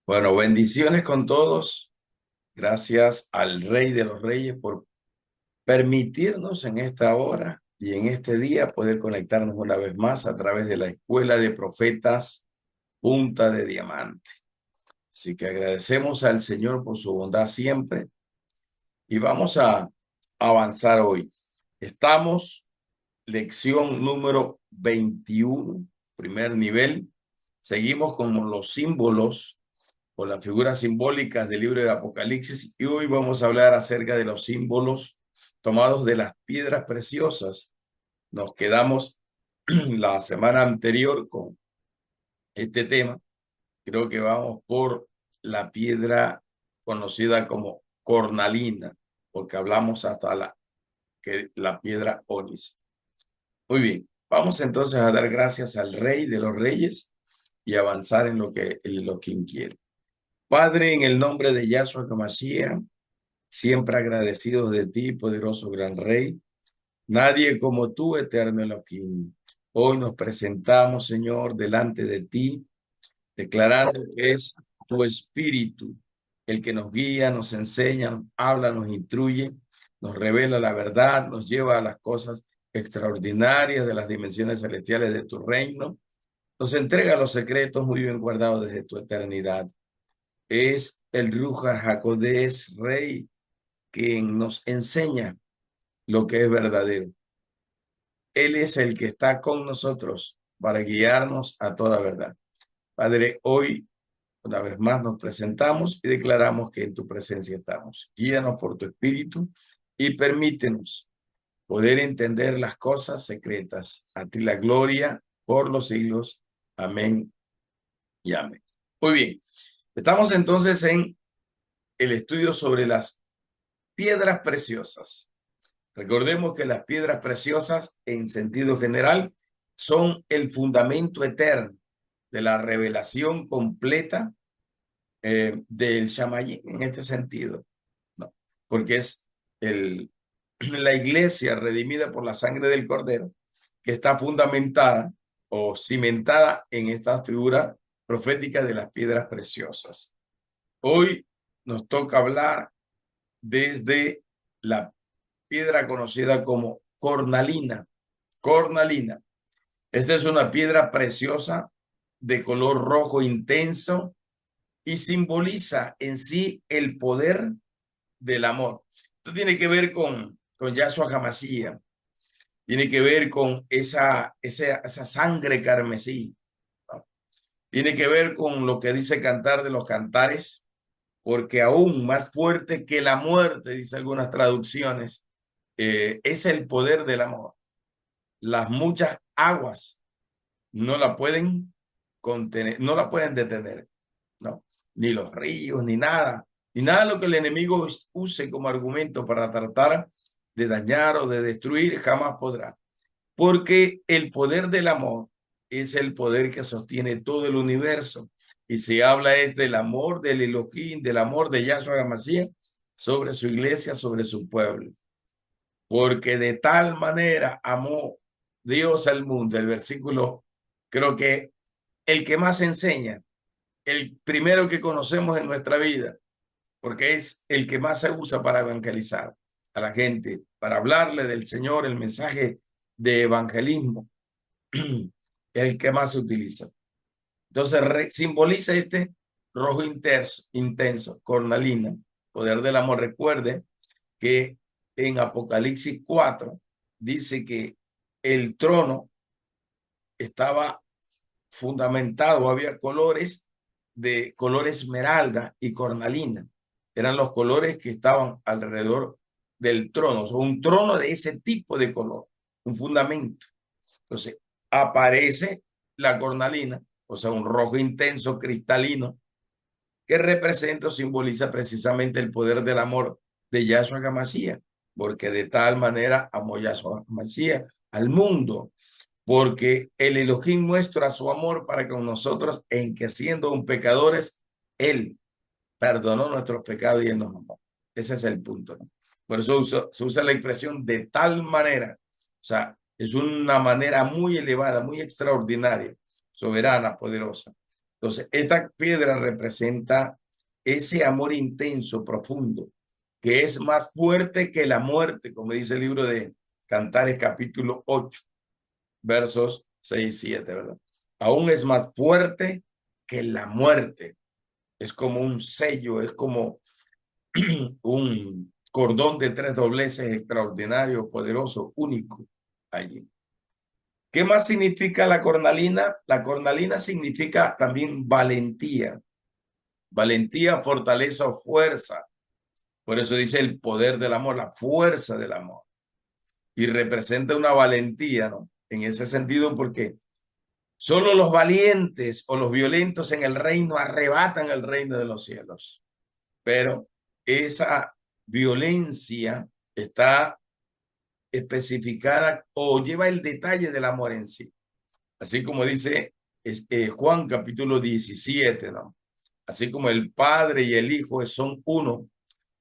Bueno, bendiciones con todos. Gracias al Rey de los Reyes por permitirnos en esta hora y en este día poder conectarnos una vez más a través de la Escuela de Profetas Punta de Diamante. Así que agradecemos al Señor por su bondad siempre y vamos a avanzar hoy. Estamos lección número 21, primer nivel. Seguimos con los símbolos o las figuras simbólicas del libro de Apocalipsis y hoy vamos a hablar acerca de los símbolos tomados de las piedras preciosas. Nos quedamos la semana anterior con este tema. Creo que vamos por la piedra conocida como cornalina, porque hablamos hasta la piedra ónice. Muy bien, vamos entonces a dar gracias al Rey de los Reyes y avanzar en lo que quiere. Padre, en el nombre de Yahshua HaMashiach, siempre agradecidos de ti, poderoso gran Rey. Nadie como tú, eterno Elohim. Hoy nos presentamos, Señor, delante de ti, declarando que es tu Espíritu el que nos guía, nos enseña, nos habla, nos instruye, nos revela la verdad, nos lleva a las cosas extraordinarias de las dimensiones celestiales de tu reino. Nos entrega los secretos muy bien guardados desde tu eternidad. Es el Ruja Jacodés, Rey, quien nos enseña lo que es verdadero. Él es el que está con nosotros para guiarnos a toda verdad. Padre, hoy una vez más nos presentamos y declaramos que en tu presencia estamos. Guíanos por tu espíritu y permítenos poder entender las cosas secretas. A ti la gloria por los siglos. Amén y amén. Muy bien. Estamos entonces en el estudio sobre las piedras preciosas. Recordemos que las piedras preciosas, en sentido general, son el fundamento eterno de la revelación completa del Shamayim en este sentido, ¿no? Porque es la iglesia redimida por la sangre del Cordero que está fundamentada o cimentada en esta figura profética de las piedras preciosas. Hoy nos toca hablar desde la piedra conocida como cornalina. Cornalina. Esta es una piedra preciosa de color rojo intenso y simboliza en sí el poder del amor. Esto tiene que ver con Yahshua HaMashiach, tiene que ver con esa sangre carmesí, ¿no? Tiene que ver con lo que dice Cantar de los Cantares, porque aún más fuerte que la muerte, dice algunas traducciones, es el poder del amor. Las muchas aguas no la pueden contener, no la pueden detener, ¿no? Ni los ríos, ni nada de lo que el enemigo use como argumento para tratar de dañar o de destruir, jamás podrá. Porque el poder del amor es el poder que sostiene todo el universo. Y se habla es del amor del Elohim, del amor de Yahshua HaMashiach sobre su iglesia, sobre su pueblo. Porque de tal manera amó Dios al mundo. El versículo, creo que el que más enseña, el primero que conocemos en nuestra vida, porque es el que más se usa para evangelizar a la gente, para hablarle del Señor, el mensaje de evangelismo, el que más se utiliza. Entonces simboliza este rojo intenso, cornalina, poder del amor. Recuerde que en Apocalipsis 4 dice que el trono estaba fundamentado, había colores de color esmeralda y cornalina. Eran los colores que estaban alrededor del trono, o sea, un trono de ese tipo de color, un fundamento. Entonces, aparece la cornalina, o sea, un rojo intenso, cristalino, que representa o simboliza precisamente el poder del amor de Yahshua HaMashiach, porque de tal manera amó Yahshua HaMashiach al mundo, porque el Elohim muestra su amor para con nosotros en que siendo un pecadores, Él perdonó nuestros pecados y Él nos amó. Ese es el punto, ¿no? Por eso se usa la expresión de tal manera, o sea, es una manera muy elevada, muy extraordinaria, soberana, poderosa. Entonces, esta piedra representa ese amor intenso, profundo, que es más fuerte que la muerte, como dice el libro de Cantares capítulo 8, versos 6 y 7, ¿verdad? Aún es más fuerte que la muerte. Es como un sello, es como un cordón de tres dobleces extraordinario, poderoso, único allí. ¿Qué más significa la cornalina? La cornalina significa también valentía. Valentía, fortaleza o fuerza. Por eso dice el poder del amor, la fuerza del amor. Y representa una valentía, ¿no? En ese sentido, porque solo los valientes o los violentos en el reino arrebatan el reino de los cielos. Pero esa violencia está especificada o lleva el detalle del amor en sí. Así como dice Juan capítulo 17, ¿no? Así como el Padre y el Hijo son uno,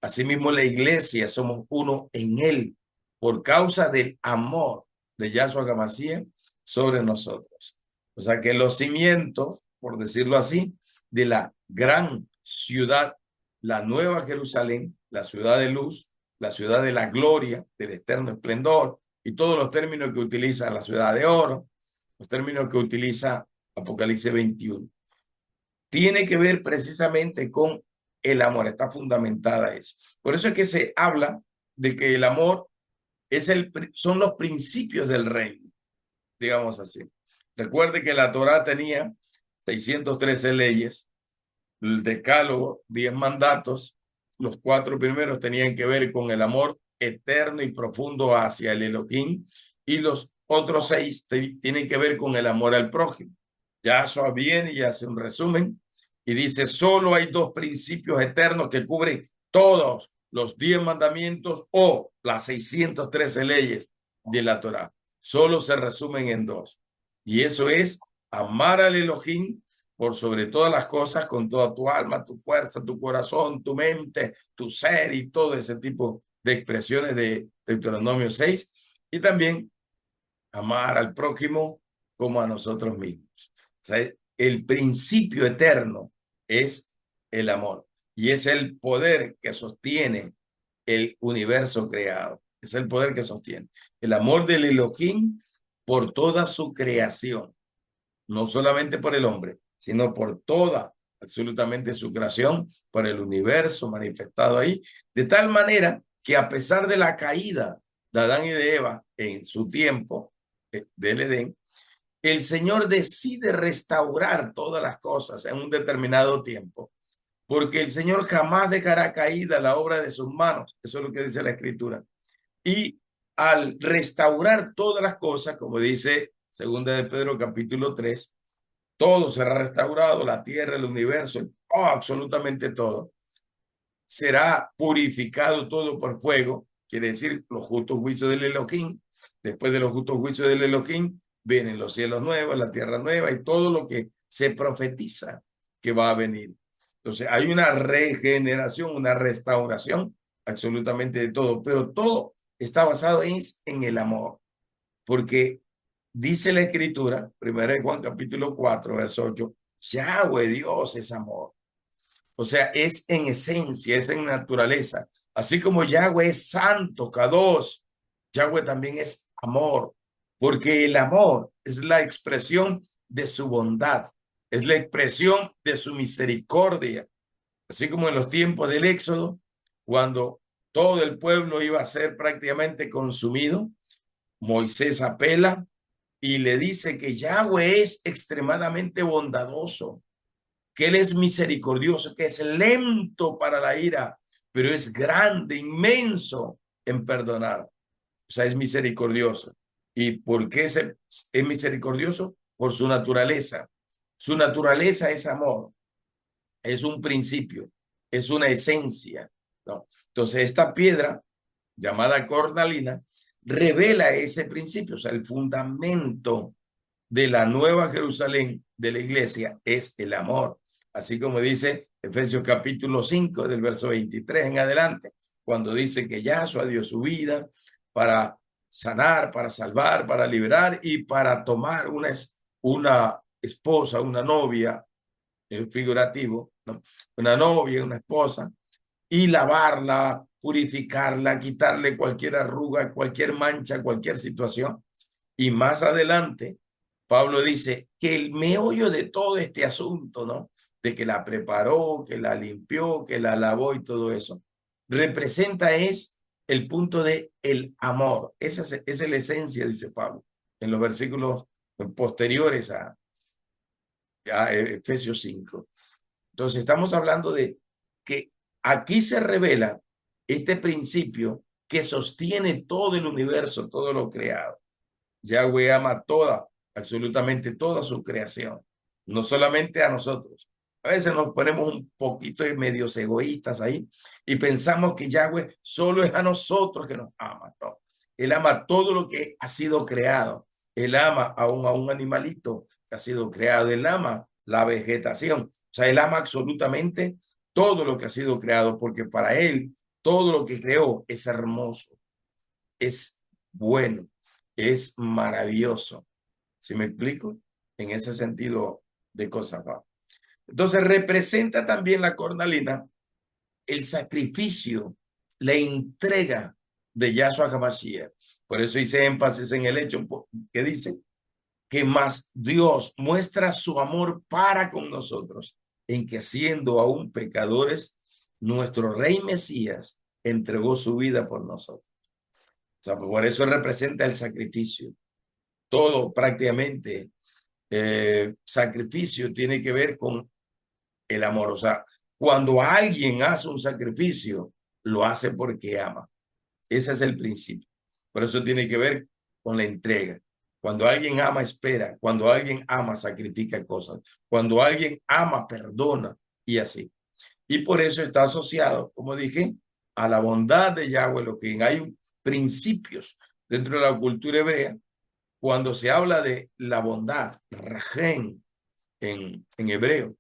asimismo la iglesia somos uno en él, por causa del amor de Yahshua HaMashiach sobre nosotros. O sea que los cimientos, por decirlo así, de la gran ciudad, la nueva Jerusalén, la ciudad de luz, la ciudad de la gloria, del eterno esplendor, y todos los términos que utiliza la ciudad de oro, los términos que utiliza Apocalipsis 21 tiene que ver precisamente con el amor, está fundamentada eso. Por eso es que se habla de que el amor son los principios del reino, digamos así. Recuerde que la Torá tenía 613 leyes, el decálogo, 10 mandatos, los 4 primeros tenían que ver con el amor eterno y profundo hacia el Elohim, y los otros 6 tienen que ver con el amor al prójimo. Yahshua viene y hace un resumen y dice, solo hay 2 principios eternos que cubren todos los 10 mandamientos o las 613 leyes de la Torá. Solo se resumen en 2. Y eso es amar al Elohim por sobre todas las cosas, con toda tu alma, tu fuerza, tu corazón, tu mente, tu ser y todo ese tipo de expresiones de Deuteronomio 6. Y también amar al prójimo como a nosotros mismos. O sea, el principio eterno es el amor y es el poder que sostiene el universo creado. Es el poder que sostiene el amor del Elohim por toda su creación, no solamente por el hombre, sino por toda, absolutamente su creación, por el universo manifestado ahí, de tal manera que a pesar de la caída de Adán y de Eva en su tiempo del Edén, el Señor decide restaurar todas las cosas en un determinado tiempo, porque el Señor jamás dejará caída la obra de sus manos. Eso es lo que dice la Escritura. Y al restaurar todas las cosas, como dice 2 de Pedro capítulo 3, todo será restaurado, la tierra, el universo, absolutamente todo. Será purificado todo por fuego, quiere decir los justos juicios del Elohim. Después de los justos juicios del Elohim, vienen los cielos nuevos, la tierra nueva y todo lo que se profetiza que va a venir. Entonces hay una regeneración, una restauración absolutamente de todo, pero todo está basado en el amor, porque dice la Escritura, 1 Juan capítulo 4, verso 8, Yahweh Dios es amor. O sea, es en esencia, es en naturaleza. Así como Yahweh es santo, Kadosh, Yahweh también es amor, porque el amor es la expresión de su bondad, es la expresión de su misericordia. Así como en los tiempos del Éxodo, cuando todo el pueblo iba a ser prácticamente consumido, Moisés apela y le dice que Yahweh es extremadamente bondadoso, que Él es misericordioso, que es lento para la ira, pero es grande, inmenso en perdonar. O sea, es misericordioso. ¿Y por qué es misericordioso? Por su naturaleza. Su naturaleza es amor, es un principio, es una esencia, ¿no? Entonces, esta piedra llamada cornalina revela ese principio, o sea, el fundamento de la nueva Jerusalén de la iglesia es el amor. Así como dice Efesios capítulo 5 del verso 23 en adelante, cuando dice que Yahshua dio su vida para sanar, para salvar, para liberar y para tomar una esposa, una novia es figurativo, ¿no? Una novia, una esposa, y lavarla, purificarla, quitarle cualquier arruga, cualquier mancha, cualquier situación. Y más adelante, Pablo dice que el meollo de todo este asunto, ¿no? De que la preparó, que la limpió, que la lavó y todo eso, representa es el punto de el amor. Esa es la esencia, dice Pablo, en los versículos posteriores a Efesios 5. Entonces estamos hablando de que aquí se revela este principio que sostiene todo el universo, todo lo creado. Yahweh ama toda, absolutamente toda su creación, no solamente a nosotros. A veces nos ponemos un poquito de medios egoístas ahí y pensamos que Yahweh solo es a nosotros que nos ama. No. Él ama todo lo que ha sido creado. Él ama aún a un animalito que ha sido creado. Él ama la vegetación. O sea, él ama absolutamente todo lo que ha sido creado porque para él todo lo que creó es hermoso, es bueno, es maravilloso. ¿Sí me explico? En ese sentido de cosas. ¿Va? Entonces representa también la cornalina el sacrificio, la entrega de Yahshua HaMashiach. Por eso hice énfasis en el hecho que dice que más Dios muestra su amor para con nosotros, en que siendo aún pecadores, nuestro Rey Mesías entregó su vida por nosotros. O sea, por eso representa el sacrificio. Todo prácticamente sacrificio tiene que ver con el amor. O sea, cuando alguien hace un sacrificio, lo hace porque ama. Ese es el principio. Por eso tiene que ver con la entrega. Cuando alguien ama, espera. Cuando alguien ama, sacrifica cosas. Cuando alguien ama, perdona y así. Y por eso está asociado, como dije, a la bondad de Yahweh, lo que hay principios dentro de la cultura hebrea. Cuando se habla de la bondad, rajen en hebreo,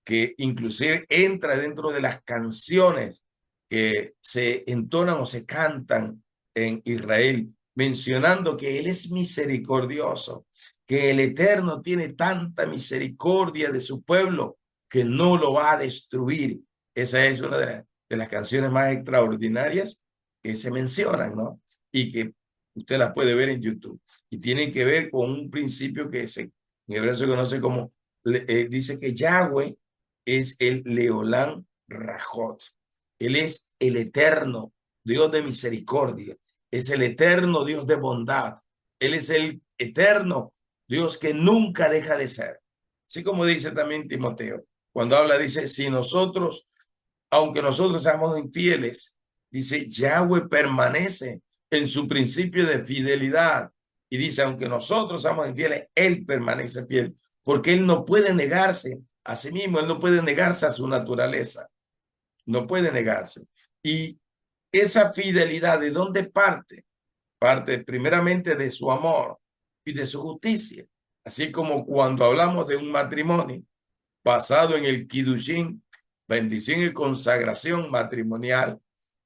que inclusive entra dentro de las canciones que se entonan o se cantan en Israel, mencionando que Él es misericordioso, que el Eterno tiene tanta misericordia de su pueblo que no lo va a destruir. Esa es una de las canciones más extraordinarias que se mencionan, ¿no? Y que usted las puede ver en YouTube. Y tienen que ver con un principio que en hebreo se conoce como, dice que Yahweh es el Leolán Rajot. Él es el eterno Dios de misericordia. Es el eterno Dios de bondad. Él es el eterno Dios que nunca deja de ser. Así como dice también Timoteo, cuando habla, dice, si nosotros, aunque nosotros seamos infieles, dice, Yahweh permanece en su principio de fidelidad. Y dice, aunque nosotros seamos infieles, Él permanece fiel, porque Él no puede negarse a sí mismo, Él no puede negarse a su naturaleza, no puede negarse. Y esa fidelidad, ¿de dónde parte? Parte primeramente de su amor y de su justicia. Así como cuando hablamos de un matrimonio basado en el Kiddushin, bendición y consagración matrimonial,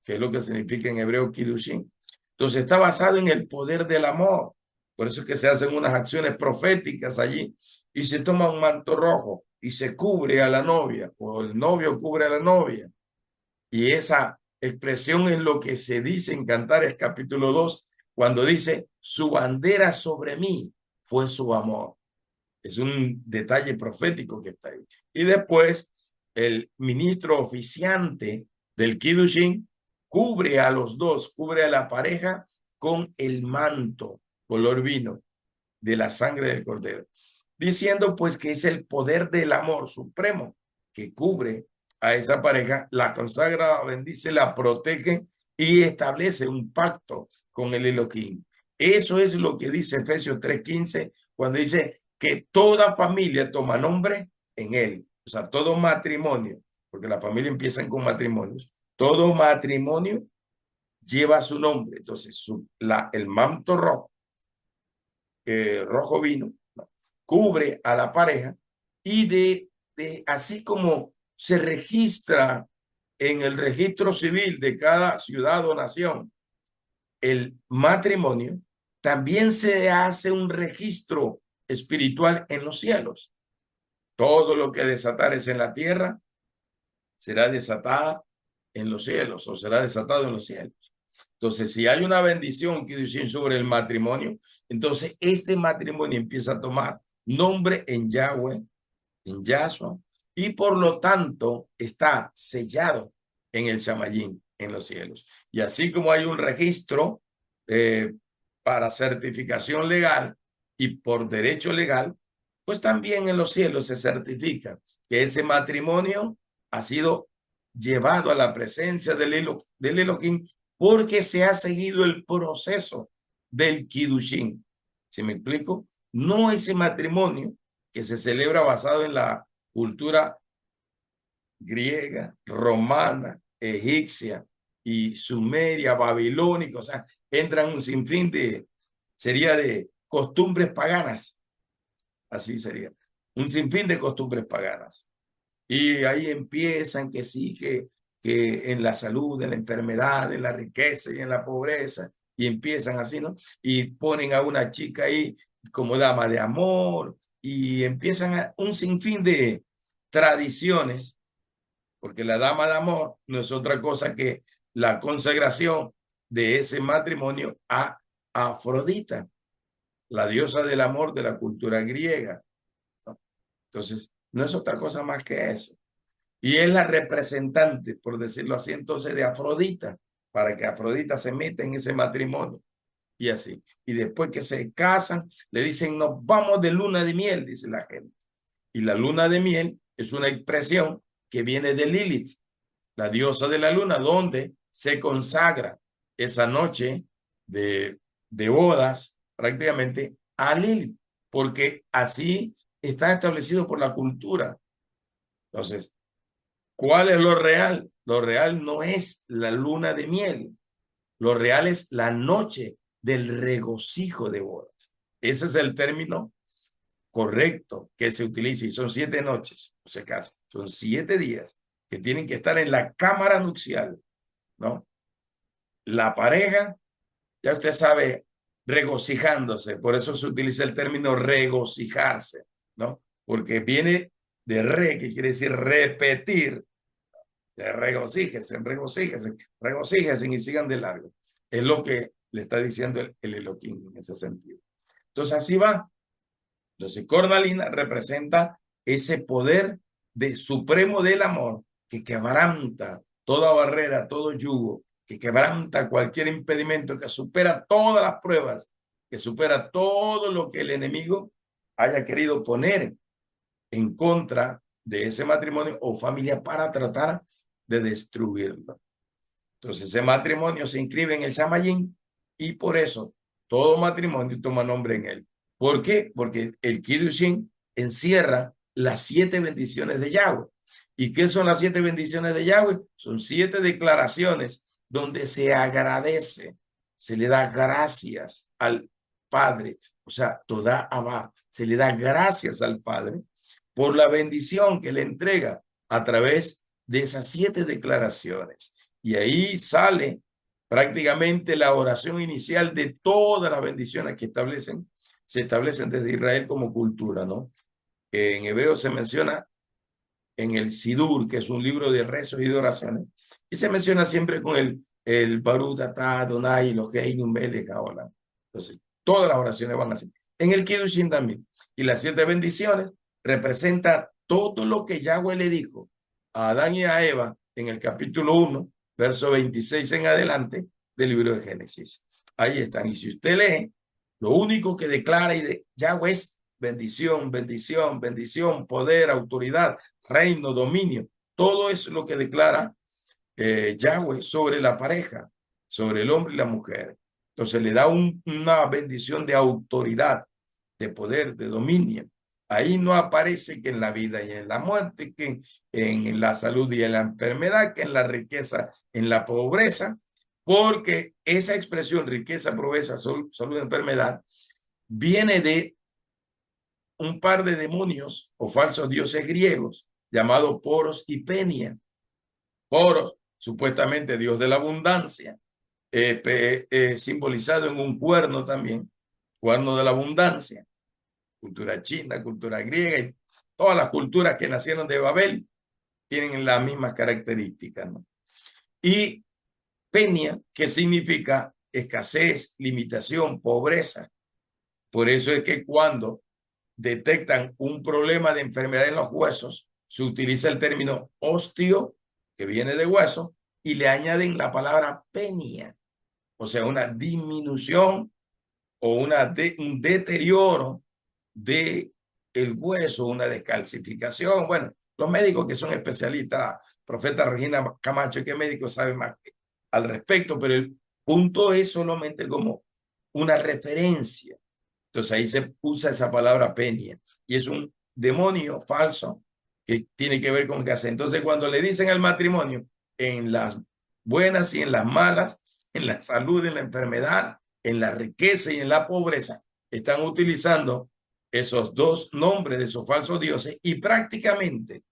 que es lo que significa en hebreo Kiddushin. Entonces está basado en el poder del amor. Por eso es que se hacen unas acciones proféticas allí y se toma un manto rojo y se cubre a la novia o el novio cubre a la novia. Y esa expresión es lo que se dice en Cantares capítulo 2, cuando dice, su bandera sobre mí fue su amor. Es un detalle profético que está ahí. Y después, el ministro oficiante del Kiddushin cubre a los dos, cubre a la pareja con el manto color vino de la sangre del cordero, diciendo pues que es el poder del amor supremo que cubre a esa pareja, la consagra, la bendice, la protege y establece un pacto con el Elohim. Eso es lo que dice Efesios 3:15 cuando dice que toda familia toma nombre en él. O sea, todo matrimonio, porque la familia empieza con matrimonios, todo matrimonio lleva su nombre. Entonces, el manto rojo, rojo vino, ¿no? Cubre a la pareja y así como se registra en el registro civil de cada ciudad o nación el matrimonio, también se hace un registro espiritual en los cielos. Todo lo que desatares en la tierra será desatada en los cielos o será desatado en los cielos. Entonces, si hay una bendición que dice sobre el matrimonio, entonces este matrimonio empieza a tomar nombre en Yahweh, en Yahshua, y por lo tanto está sellado en el Shamayim, en los cielos. Y así como hay un registro eh, para certificación legal y por derecho legal, pues también en los cielos se certifica que ese matrimonio ha sido llevado a la presencia del Elohim porque se ha seguido el proceso del Kiddushin. ¿Sí me explico? No ese matrimonio que se celebra basado en la cultura griega, romana, egipcia y sumeria, babilónica, o sea, entran un sinfín sería de costumbres paganas, así sería, un sinfín de costumbres paganas. Y ahí empiezan que sí, que en la salud, en la enfermedad, en la riqueza y en la pobreza, y empiezan así, ¿no? Y ponen a una chica ahí como dama de amor, y empiezan un sinfín de tradiciones, porque la dama de amor no es otra cosa que la consagración de ese matrimonio a Afrodita, la diosa del amor de la cultura griega, ¿no? Entonces, no es otra cosa más que eso. Y es la representante, por decirlo así, entonces de Afrodita, para que Afrodita se meta en ese matrimonio. Y así. Y después que se casan, le dicen, nos vamos de luna de miel, dice la gente. Y la luna de miel es una expresión que viene de Lilith, la diosa de la luna, donde se consagra esa noche de bodas prácticamente a Lilith, porque así está establecido por la cultura. Entonces, ¿cuál es lo real? Lo real no es la luna de miel, lo real es la noche del regocijo de bodas. Ese es el término correcto que se utiliza y son 7 noches, por si acaso, son 7 días que tienen que estar en la cámara nupcial, ¿no? La pareja, ya usted sabe, regocijándose, por eso se utiliza el término regocijarse, ¿no? Porque viene de re, que quiere decir repetir, regocíjense, regocíjense, regocíjense y sigan de largo. Es lo que le está diciendo el Elohim en ese sentido. Entonces así va. Entonces Cornalina representa ese poder supremo del amor que quebranta toda barrera, todo yugo, que quebranta cualquier impedimento, que supera todas las pruebas, que supera todo lo que el enemigo haya querido poner en contra de ese matrimonio o familia para tratar de destruirlo. Entonces ese matrimonio se inscribe en el Shamayim y por eso todo matrimonio toma nombre en él. ¿Por qué? Porque el Kiddushin encierra las 7 bendiciones de Yahweh. ¿Y qué son las 7 bendiciones de Yahweh? Son 7 declaraciones donde se agradece, se le da gracias al Padre, o sea, toda Abba, se le da gracias al Padre por la bendición que le entrega a través de esas 7 declaraciones. Y ahí sale prácticamente la oración inicial de todas las bendiciones que se establecen desde Israel como cultura, ¿no? En hebreo se menciona en el Sidur, que es un libro de rezos y de oraciones, y se menciona siempre con el Baruch Atah Adonai Eloheinu Melech Haolam. Entonces, todas las oraciones van así. En el Kiddushin también. Y las 7 bendiciones representa todo lo que Yahweh le dijo a Adán y a Eva en el capítulo 1, verso 26 en adelante del libro de Génesis. Ahí están. Y si usted lee, lo único que declara Yahweh es bendición, bendición, bendición, poder, autoridad, reino, dominio. Todo es lo que declara Yahweh sobre la pareja, sobre el hombre y la mujer. Entonces le da una bendición de autoridad, de poder, de dominio. Ahí no aparece que en la vida y en la muerte, que en la salud y en la enfermedad, que en la riqueza, en la pobreza, porque esa expresión riqueza, pobreza, salud, enfermedad, viene de un par de demonios o falsos dioses griegos llamados Poros y Penia. Poros, supuestamente dios de la abundancia, simbolizado en un cuerno también, cuerno de la abundancia, cultura china, cultura griega, Todas las culturas que nacieron de Babel tienen las mismas características, ¿no? Y penia, que significa escasez, limitación, pobreza. Por eso es que cuando detectan un problema de enfermedad en los huesos, se utiliza el término osteo, que viene de hueso, y le añaden la palabra penia, o sea, una disminución o un deterioro de el hueso, una descalcificación. Bueno, los médicos que son especialistas, profeta Regina Camacho, que médicos saben más al respecto, pero el punto es solamente como una referencia. Entonces ahí se usa esa palabra penia y es un demonio falso que tiene que ver con qué hace. Entonces cuando le dicen al matrimonio, en las buenas y en las malas, en la salud, en la enfermedad, en la riqueza y en la pobreza, están utilizando esos dos nombres de esos falsos dioses y prácticamente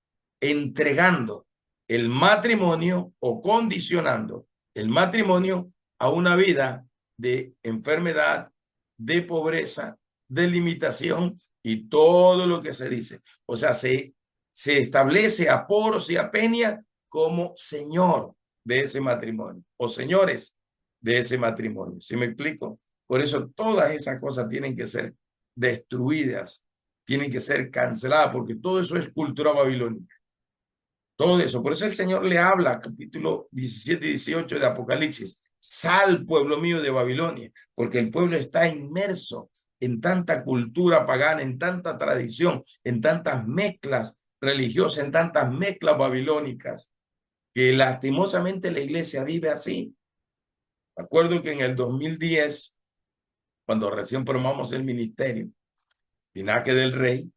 entregando el matrimonio o condicionando el matrimonio a una vida de enfermedad, de pobreza, de limitación y todo lo que se dice. O sea, se establece a Poros y a Peña como señor de ese matrimonio o señores de ese matrimonio. ¿Sí me explico? Por eso todas esas cosas tienen que ser destruidas, tienen que ser canceladas, porque todo eso es cultura babilónica. Todo eso. Por eso el Señor le habla, capítulo 17 y 18 de Apocalipsis. Sal, pueblo mío de Babilonia, porque el pueblo está inmerso en tanta cultura pagana, en tanta tradición, en tantas mezclas religiosas, en tantas mezclas babilónicas, que lastimosamente la iglesia vive así. Recuerdo que en el 2010, cuando recién formamos el ministerio, Linaje del Rey,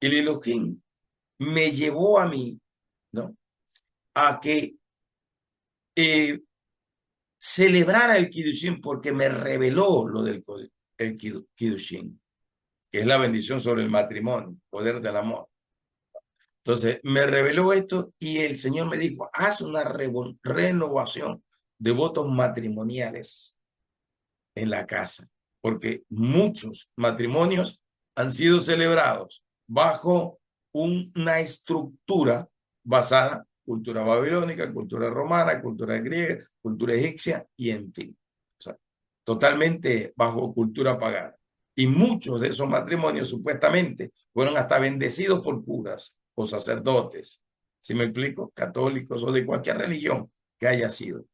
el Elohim me llevó a mí, ¿no? A que celebrar el Kiddushin porque me reveló lo del el Kiddushin, que es la bendición sobre el matrimonio, poder del amor. Entonces, me reveló esto y el Señor me dijo, haz una renovación de votos matrimoniales en la casa, porque muchos matrimonios han sido celebrados bajo una estructura basada cultura babilónica, cultura romana, cultura griega, cultura egipcia y en fin. O sea, totalmente bajo cultura pagana. Y muchos de esos matrimonios supuestamente fueron hasta bendecidos por curas o sacerdotes, si me explico, católicos o de cualquier religión que haya sido.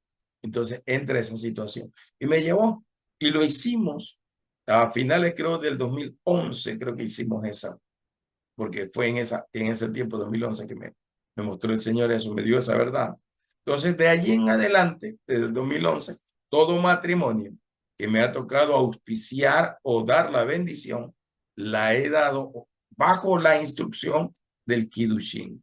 Entonces entra esa situación. Y me llevó, y lo hicimos a finales creo del 2011, creo que hicimos esa, porque fue en ese tiempo, 2011, que me mostró el Señor eso, me dio esa verdad. Entonces, de allí en adelante, desde el 2011, todo matrimonio que me ha tocado auspiciar o dar la bendición, la he dado bajo la instrucción del Kiddushin,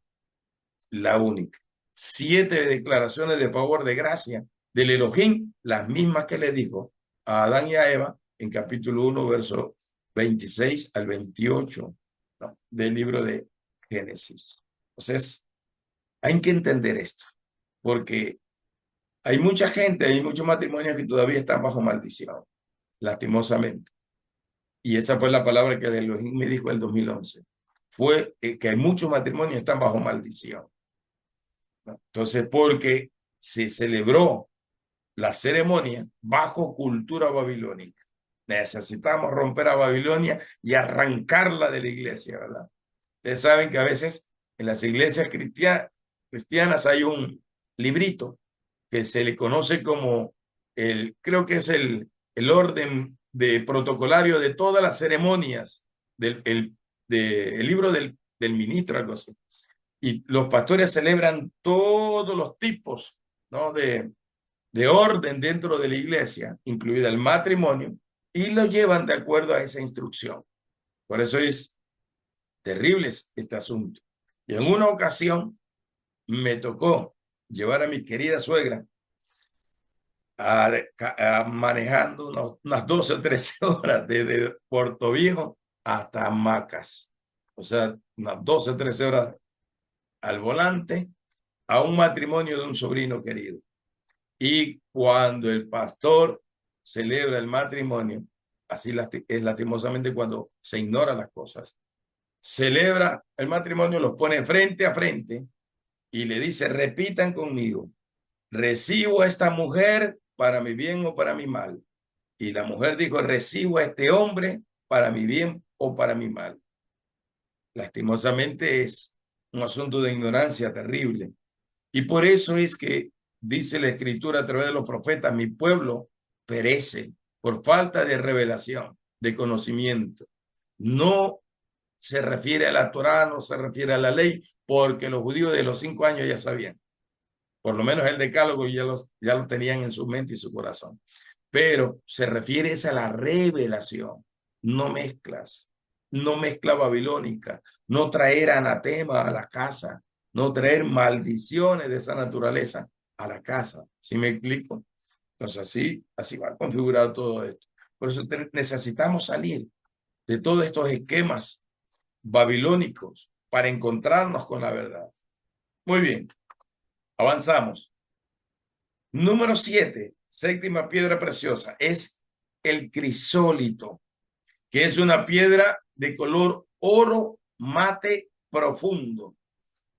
la única. 7 declaraciones de favor de gracia del Elohim, las mismas que le dijo a Adán y a Eva en capítulo 1, verso 26 al 28, ¿no?, del libro de Génesis. Entonces, hay que entender esto, porque hay mucha gente, hay muchos matrimonios que todavía están bajo maldición, lastimosamente. Y esa fue la palabra que el Elohim me dijo en el 2011. Fue que hay muchos matrimonios que están bajo maldición. Entonces, porque se celebró la ceremonia bajo cultura babilónica. Necesitamos romper a Babilonia y arrancarla de la iglesia, ¿verdad? Ustedes saben que a veces en las iglesias cristianas hay un librito que se le conoce como creo que es el orden de protocolario de todas las ceremonias el libro del ministro, algo así. Y los pastores celebran todos los tipos, ¿no?, de orden dentro de la iglesia, incluida el matrimonio, y lo llevan de acuerdo a esa instrucción. Por eso es terrible este asunto. Y en una ocasión me tocó llevar a mi querida suegra manejando unas 12 o 13 horas desde Puerto Viejo hasta Macas. O sea, unas 12 o 13 horas al volante a un matrimonio de un sobrino querido. Y cuando el pastor celebra el matrimonio, así es lastimosamente cuando se ignoran las cosas. celebra el matrimonio, los pone frente a frente y le dice, repitan conmigo, recibo a esta mujer para mi bien o para mi mal. Y la mujer dijo, recibo a este hombre para mi bien o para mi mal. Lastimosamente es un asunto de ignorancia terrible. Y por eso es que dice la Escritura a través de los profetas, mi pueblo perece por falta de revelación, de conocimiento. No se refiere a la Torá, no se refiere a la ley, porque los judíos de los 5 años ya sabían. Por lo menos el decálogo ya lo tenían en su mente y su corazón. Pero se refiere a la revelación, no mezclas, no mezcla babilónica, no traer anatema a la casa, no traer maldiciones de esa naturaleza a la casa. ¿Sí me explico? Entonces así va configurado todo esto. Por eso necesitamos salir de todos estos esquemas babilónicos para encontrarnos con la verdad. Muy bien, avanzamos. Número 7, séptima piedra preciosa, es el crisólito, que es una piedra de color oro mate profundo.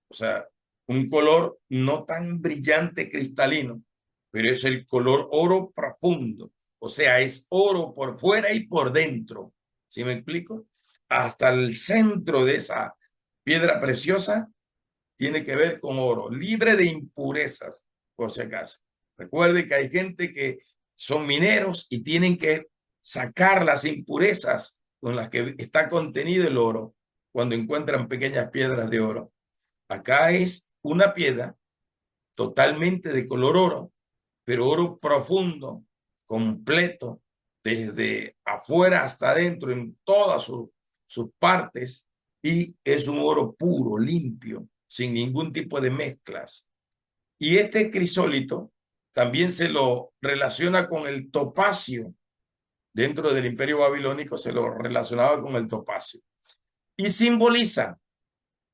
O sea, un color no tan brillante cristalino, pero es el color oro profundo. O sea, es oro por fuera y por dentro. ¿Sí me explico? Hasta el centro de esa piedra preciosa tiene que ver con oro, libre de impurezas, por si acaso. Recuerde que hay gente que son mineros y tienen que sacar las impurezas con las que está contenido el oro cuando encuentran pequeñas piedras de oro. Acá es una piedra totalmente de color oro, pero oro profundo, completo, desde afuera hasta adentro, en todas sus partes, y es un oro puro, limpio, sin ningún tipo de mezclas. Y este crisólito también se lo relaciona con el topacio. Dentro del imperio babilónico se lo relacionaba con el topacio. Y simboliza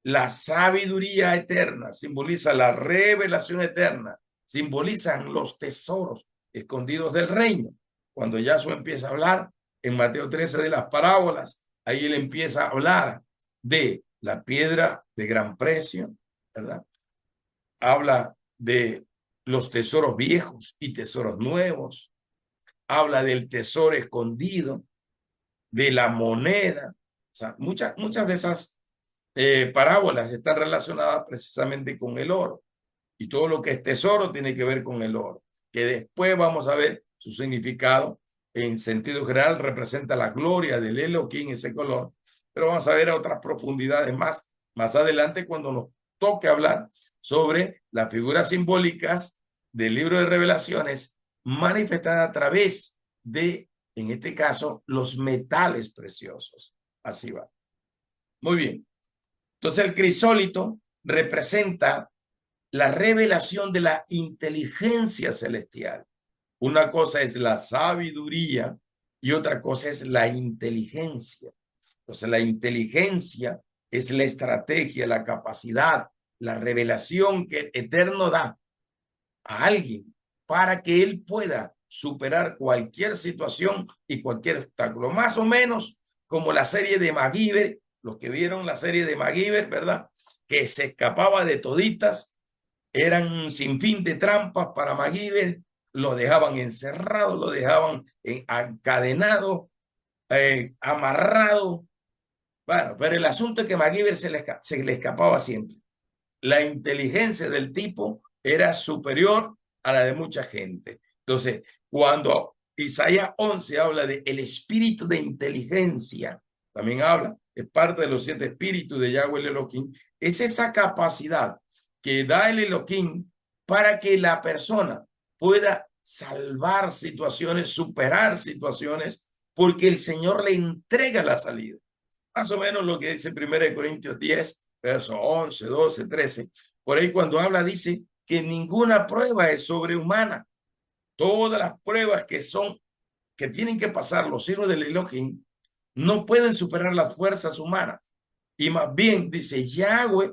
la sabiduría eterna, simboliza la revelación eterna, simbolizan los tesoros escondidos del reino. Cuando Yahshua empieza a hablar en Mateo 13 de las parábolas, ahí él empieza a hablar de la piedra de gran precio, ¿verdad? Habla de los tesoros viejos y tesoros nuevos, habla del tesoro escondido, de la moneda, o sea, muchas de esas parábolas están relacionadas precisamente con el oro. Y todo lo que es tesoro tiene que ver con el oro, que después vamos a ver su significado. En sentido general representa la gloria del Elohim, ese color, pero vamos a ver otras profundidades más adelante cuando nos toque hablar sobre las figuras simbólicas del libro de Revelaciones manifestadas a través de, en este caso, los metales preciosos. Así va. Muy bien. Entonces el crisólito representa la revelación de la inteligencia celestial. Una cosa es la sabiduría y otra cosa es la inteligencia. Entonces la inteligencia es la estrategia, la capacidad, la revelación que el Eterno da a alguien para que él pueda superar cualquier situación y cualquier obstáculo. Más o menos como la serie de MacGyver, los que vieron la serie de MacGyver, ¿verdad? Que se escapaba de toditas, eran sin fin de trampas para MacGyver, lo dejaban encerrado, lo dejaban encadenado, amarrado. Bueno, pero el asunto es que MacGyver se le escapaba siempre. La inteligencia del tipo era superior a la de mucha gente. Entonces, cuando Isaías 11 habla de el espíritu de inteligencia, también habla, es parte de los 7 espíritus de Yahweh el Elohim, es esa capacidad que da el Elohim para que la persona pueda salvar situaciones, superar situaciones, porque el Señor le entrega la salida. Más o menos lo que dice 1 Corintios 10, versos 11, 12, 13. Por ahí cuando habla dice que ninguna prueba es sobrehumana. Todas las pruebas que tienen que pasar los hijos del Elohim no pueden superar las fuerzas humanas. Y más bien, dice, Yahweh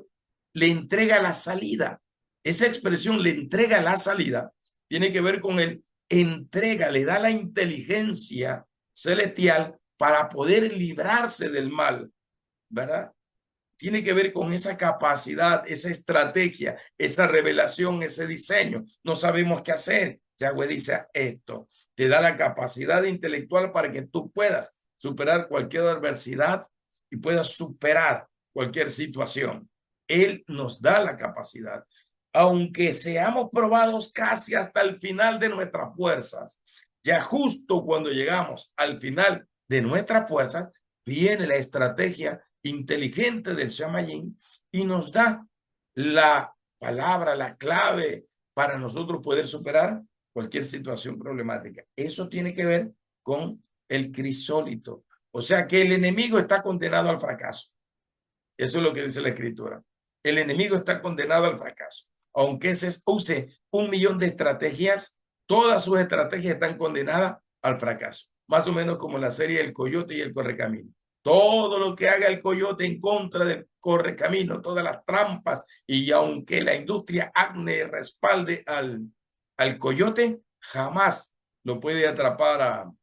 le entrega la salida. Esa expresión, le entrega la salida, tiene que ver con el entrega, le da la inteligencia celestial para poder librarse del mal, ¿verdad? tiene que ver con esa capacidad, esa estrategia, esa revelación, ese diseño. No sabemos qué hacer. Yahweh dice esto, te da la capacidad intelectual para que tú puedas superar cualquier adversidad y puedas superar cualquier situación. Él nos da la capacidad. Aunque seamos probados casi hasta el final de nuestras fuerzas, ya justo cuando llegamos al final de nuestras fuerzas, viene la estrategia inteligente del Shamayim y nos da la palabra, la clave para nosotros poder superar cualquier situación problemática. Eso tiene que ver con el crisólito. O sea que el enemigo está condenado al fracaso. Eso es lo que dice la escritura. El enemigo está condenado al fracaso. Aunque se use 1.000.000 de estrategias, todas sus estrategias están condenadas al fracaso. Más o menos como la serie El Coyote y el Correcamino. Todo lo que haga el coyote en contra del correcamino, todas las trampas, y aunque la industria acne respalde al coyote, jamás lo puede atrapar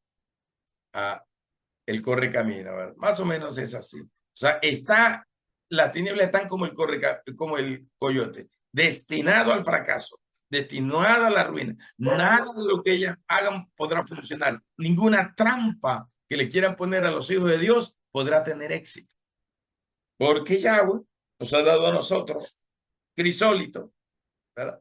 a el correcamino, ¿verdad? Más o menos es así. O sea, las tinieblas están como el coyote, destinado al fracaso, destinado a la ruina. Nada de lo que ellas hagan podrá funcionar. Ninguna trampa que le quieran poner a los hijos de Dios podrá tener éxito. Porque Yahweh nos ha dado a nosotros, crisólito, ¿verdad?,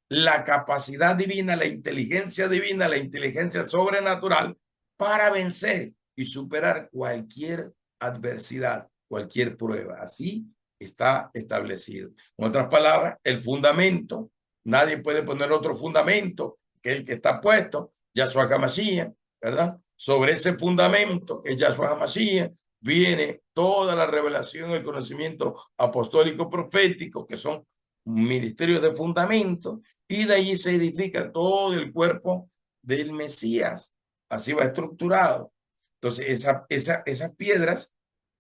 la capacidad divina, la inteligencia divina, la inteligencia sobrenatural para vencer y superar cualquier adversidad, cualquier prueba. Así está establecido. En otras palabras, el fundamento, nadie puede poner otro fundamento que el que está puesto, Yahshua HaMashiach, ¿verdad? Sobre ese fundamento que es Yahshua HaMashiach, viene toda la revelación, el conocimiento apostólico profético, que son ministerios de fundamento, y de allí se edifica todo el cuerpo del Mesías. Así va estructurado. Entonces, esas piedras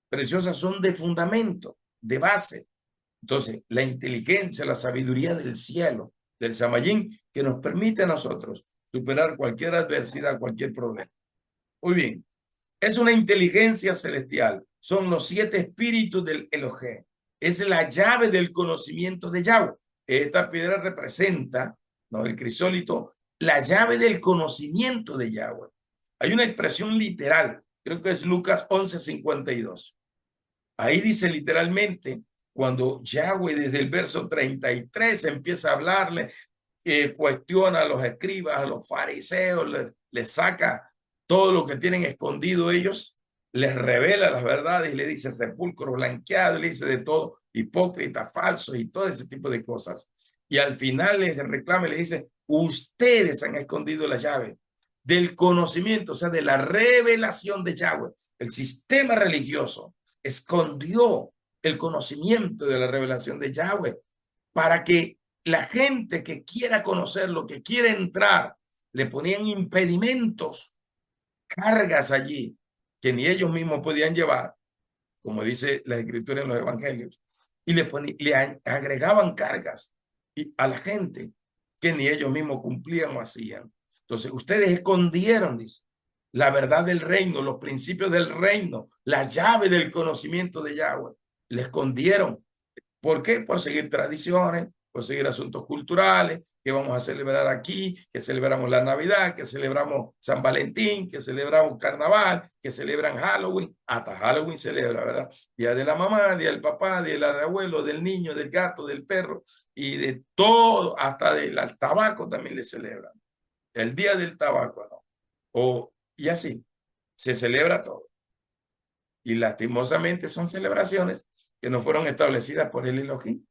preciosas son de fundamento, de base. Entonces, la inteligencia, la sabiduría del cielo, del Shamayim, que nos permite a nosotros superar cualquier adversidad, cualquier problema. Muy bien. Es una inteligencia celestial. Son los 7 espíritus del Elohim. Es la llave del conocimiento de Yahweh. Esta piedra representa, ¿no?, el crisólito, la llave del conocimiento de Yahweh. Hay una expresión literal, creo que es Lucas 11:52. Ahí dice literalmente, cuando Yahweh desde el verso 33 empieza a hablarle, cuestiona a los escribas, a los fariseos, les saca todo lo que tienen escondido ellos, les revela las verdades y le dice sepulcro blanqueado, le dice de todo, hipócritas, falsos y todo ese tipo de cosas. Y al final les reclama y le dice, ustedes han escondido la llave del conocimiento, o sea, de la revelación de Yahweh. El sistema religioso escondió el conocimiento de la revelación de Yahweh para que la gente que quiera conocerlo, que quiera entrar, le ponían impedimentos, cargas allí que ni ellos mismos podían llevar, como dice la escritura en los evangelios, y le agregaban cargas a la gente que ni ellos mismos cumplían o hacían. Entonces, ustedes escondieron, dice, la verdad del reino, los principios del reino, la llave del conocimiento de Yahweh. Le escondieron. ¿Por qué? Por seguir tradiciones, por seguir asuntos culturales, que vamos a celebrar aquí, que celebramos la Navidad, que celebramos San Valentín, que celebramos Carnaval, que celebran Halloween. Hasta Halloween celebra, ¿verdad? Día de la mamá, día del papá, día del abuelo, del niño, del gato, del perro y de todo, hasta del tabaco también le celebran. El día del tabaco, ¿no? Y así, se celebra todo. Y lastimosamente son celebraciones que no fueron establecidas por el Elohim.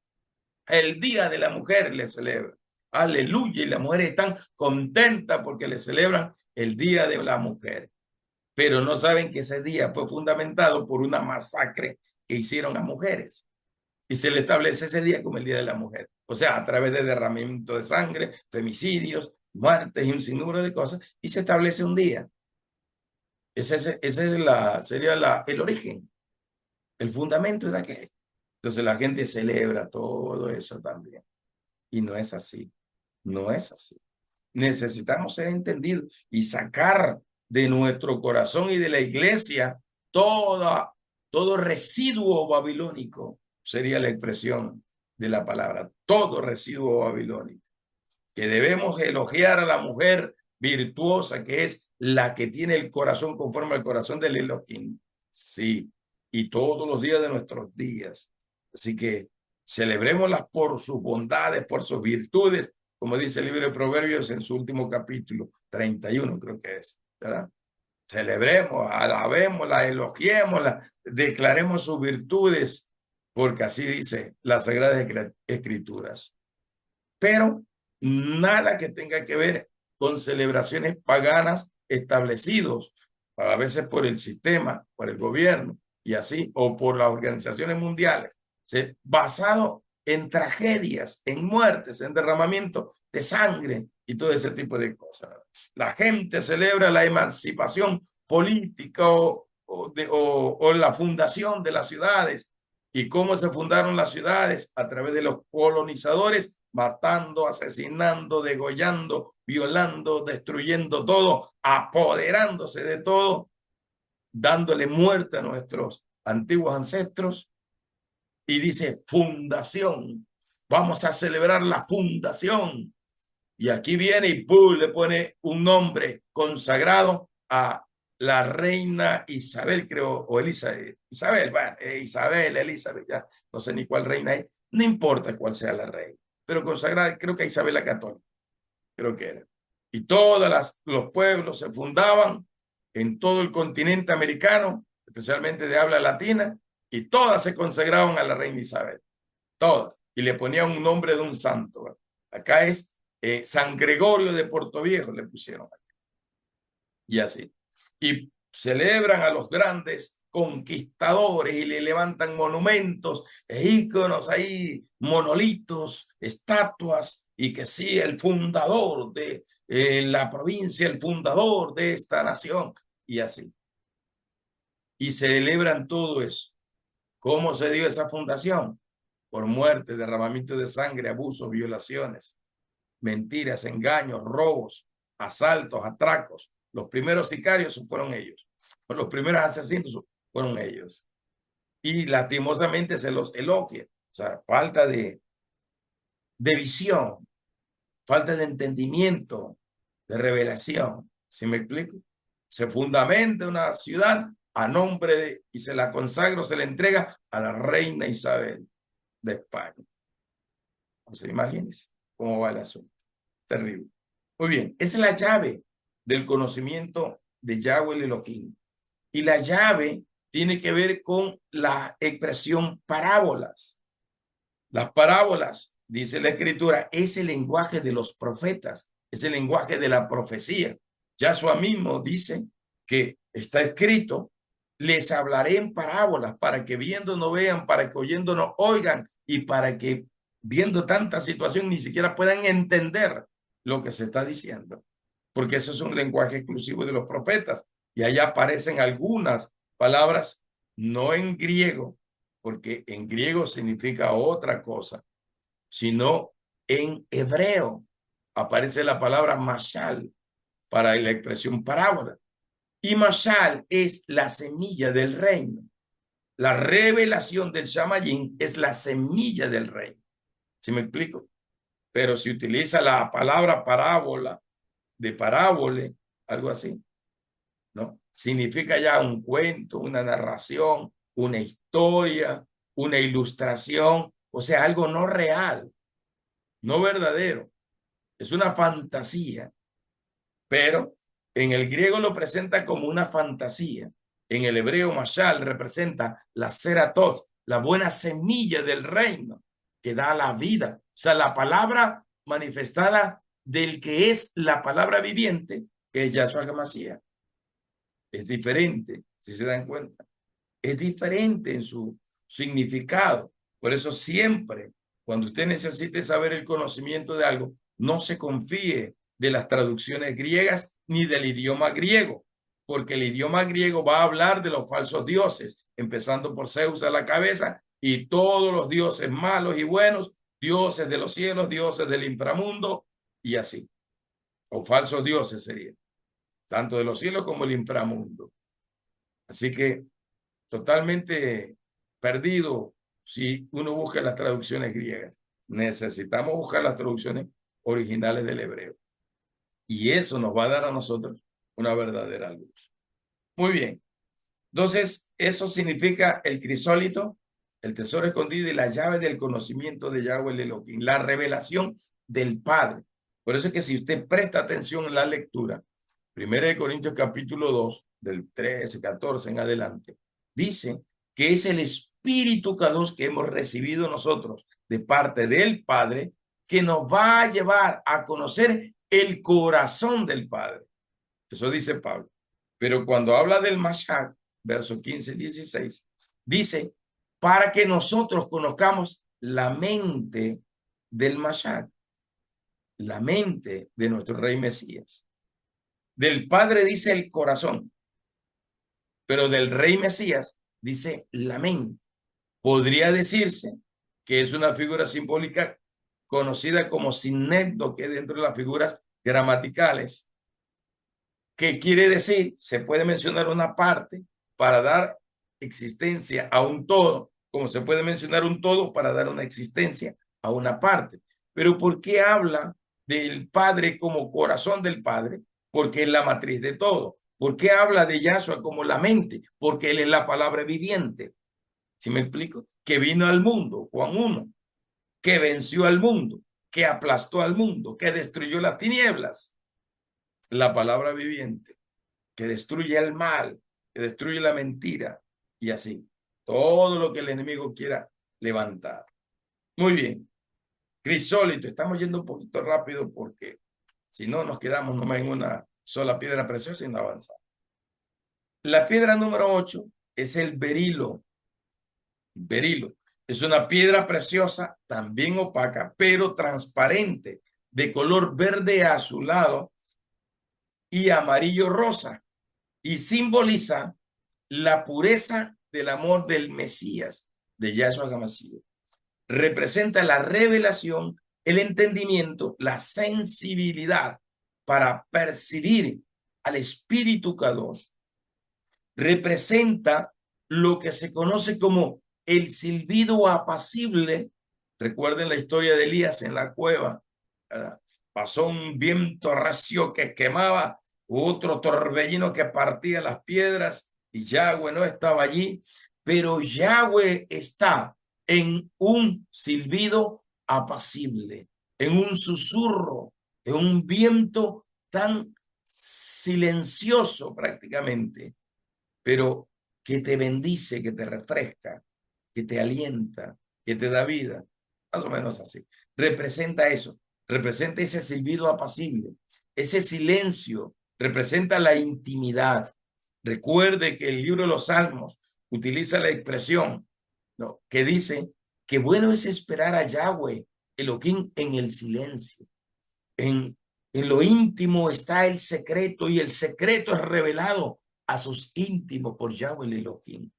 El Día de la Mujer le celebra. Aleluya. Y las mujeres están contentas porque le celebran el Día de la Mujer. Pero no saben que ese día fue fundamentado por una masacre que hicieron a mujeres. Y se le establece ese día como el Día de la Mujer. O sea, a través de derramamiento de sangre, femicidios, muertes y un sinnúmero de cosas. Y se establece un día. Ese sería el origen, el fundamento de aquello. Entonces la gente celebra todo eso también. Y no es así. No es así. Necesitamos ser entendidos y sacar de nuestro corazón y de la iglesia todo residuo babilónico sería la expresión de la palabra. Todo residuo babilónico. Que debemos elogiar a la mujer virtuosa, que es la que tiene el corazón conforme al corazón del Elohim. Sí, y todos los días de nuestros días. Así que celebrémoslas por sus bondades, por sus virtudes, como dice el libro de Proverbios en su último capítulo, 31 creo que es, ¿verdad? Celebremos, alabémosla, elogiémosla, declaremos sus virtudes, porque así dice las Sagradas Escrituras. Pero nada que tenga que ver con celebraciones paganas establecidos, a veces por el sistema, por el gobierno y así, o por las organizaciones mundiales, basado en tragedias, en muertes, en derramamiento de sangre y todo ese tipo de cosas. La gente celebra la emancipación política o la fundación de las ciudades. ¿Y cómo se fundaron las ciudades? A través de los colonizadores, matando, asesinando, degollando, violando, destruyendo todo, apoderándose de todo, dándole muerte a nuestros antiguos ancestros. Y dice fundación. Vamos a celebrar la fundación. Y aquí viene y ¡pum! Le pone un nombre consagrado a la reina Isabel, creo, o Elizabeth. Isabel, bueno, Isabel, Elizabeth, ya no sé ni cuál reina es. No importa cuál sea la reina, pero consagrada, creo que Isabel la Católica, creo que era. Y todos los pueblos se fundaban en todo el continente americano, especialmente de habla latina, y todas se consagraban a la reina Isabel. Todas. Y le ponían un nombre de un santo. ¿Verdad? Acá es San Gregorio de Portoviejo, le pusieron. Y así. Y celebran a los grandes conquistadores y le levantan monumentos, íconos ahí, monolitos, estatuas, y que sí, el fundador de la provincia, el fundador de esta nación, y así. Y celebran todo eso. ¿Cómo se dio esa fundación? Por muerte, derramamiento de sangre, abusos, violaciones, mentiras, engaños, robos, asaltos, atracos. Los primeros sicarios fueron ellos. Los primeros asesinos fueron ellos. Y lastimosamente se los elogia. O sea, falta de visión, falta de entendimiento, de revelación. ¿Sí me explico? Se fundamenta una ciudad a nombre de, y se la consagra, se la entrega a la reina Isabel de España. Entonces, imagínense cómo va el asunto. Terrible. Muy bien, esa es la llave del conocimiento de Yahweh el Elohim. Y la llave tiene que ver con la expresión parábolas. Las parábolas, dice la Escritura, es el lenguaje de los profetas, es el lenguaje de la profecía. Yahshua mismo dice que está escrito, les hablaré en parábolas para que viendo no vean, para que oyendo no oigan y para que viendo tanta situación ni siquiera puedan entender lo que se está diciendo. Porque eso es un lenguaje exclusivo de los profetas. Y allá aparecen algunas palabras, no en griego, porque en griego significa otra cosa, sino en hebreo aparece la palabra mashal para la expresión parábola. Y mashal es la semilla del reino. La revelación del Shamayim es la semilla del reino. ¿Sí me explico? Pero si utiliza la palabra parábola, de parábole, algo así, ¿no? Significa ya un cuento, una narración, una historia, una ilustración, o sea, algo no real, no verdadero. Es una fantasía, pero en el griego lo presenta como una fantasía. En el hebreo mashal representa la seratot, la buena semilla del reino que da la vida. O sea, la palabra manifestada del que es la palabra viviente, que es Yahshua HaMashiach. Es diferente, si se dan cuenta. Es diferente en su significado. Por eso siempre, cuando usted necesite saber el conocimiento de algo, no se confíe de las traducciones griegas ni del idioma griego, porque el idioma griego va a hablar de los falsos dioses, empezando por Zeus a la cabeza y todos los dioses malos y buenos, dioses de los cielos, dioses del inframundo y así. O falsos dioses serían, tanto de los cielos como el inframundo. Así que totalmente perdido si uno busca las traducciones griegas. Necesitamos buscar las traducciones originales del hebreo. Y eso nos va a dar a nosotros una verdadera luz. Muy bien. Entonces, eso significa el crisólito, el tesoro escondido y la llave del conocimiento de Yahweh el Elohim, la revelación del Padre. Por eso es que si usted presta atención en la lectura, 1 Corintios capítulo 2, del 13, 14 en adelante, dice que es el Espíritu Kadosh que hemos recibido nosotros de parte del Padre, que nos va a llevar a conocer el corazón del Padre. Eso dice Pablo. Pero cuando habla del Mashiach, verso 15 y 16, dice, para que nosotros conozcamos la mente del Mashiach, la mente de nuestro Rey Mesías. Del Padre dice el corazón, pero del Rey Mesías dice la mente. Podría decirse que es una figura simbólica conocida como sinécdoque dentro de las figuras gramaticales. ¿Qué quiere decir? Se puede mencionar una parte para dar existencia a un todo, como se puede mencionar un todo para dar una existencia a una parte. Pero ¿por qué habla del Padre como corazón del Padre? Porque es la matriz de todo. ¿Por qué habla de Yahshua como la mente? Porque Él es la palabra viviente. ¿Sí me explico? Que vino al mundo, Juan 1, que venció al mundo, que aplastó al mundo, que destruyó las tinieblas. La palabra viviente, que destruye el mal, que destruye la mentira y así. Todo lo que el enemigo quiera levantar. Muy bien. Crisólito, estamos yendo un poquito rápido porque si no nos quedamos nomás en una sola piedra preciosa y no avanzamos. La piedra número 8 es el berilo. Berilo es una piedra preciosa, también opaca, pero transparente, de color verde azulado y amarillo rosa, y simboliza la pureza del amor del Mesías, de Yahshua HaMashiach. Representa la revelación, el entendimiento, la sensibilidad para percibir al Espíritu Kadosh. Representa lo que se conoce como el silbido apacible. Recuerden la historia de Elías en la cueva, ¿verdad? Pasó un viento recio que quemaba, otro torbellino que partía las piedras y Yahweh no estaba allí, pero Yahweh está en un silbido apacible, en un susurro, en un viento tan silencioso prácticamente, pero que te bendice, que te refresca, que te alienta, que te da vida. Más o menos así. Representa eso, representa ese silbido apacible, ese silencio, representa la intimidad. Recuerde que el libro de los Salmos utiliza la expresión, ¿no?, que dice que bueno es esperar a Yahweh, Elohim, en el silencio. En lo íntimo está el secreto y el secreto es revelado a sus íntimos por Yahweh el Elohim.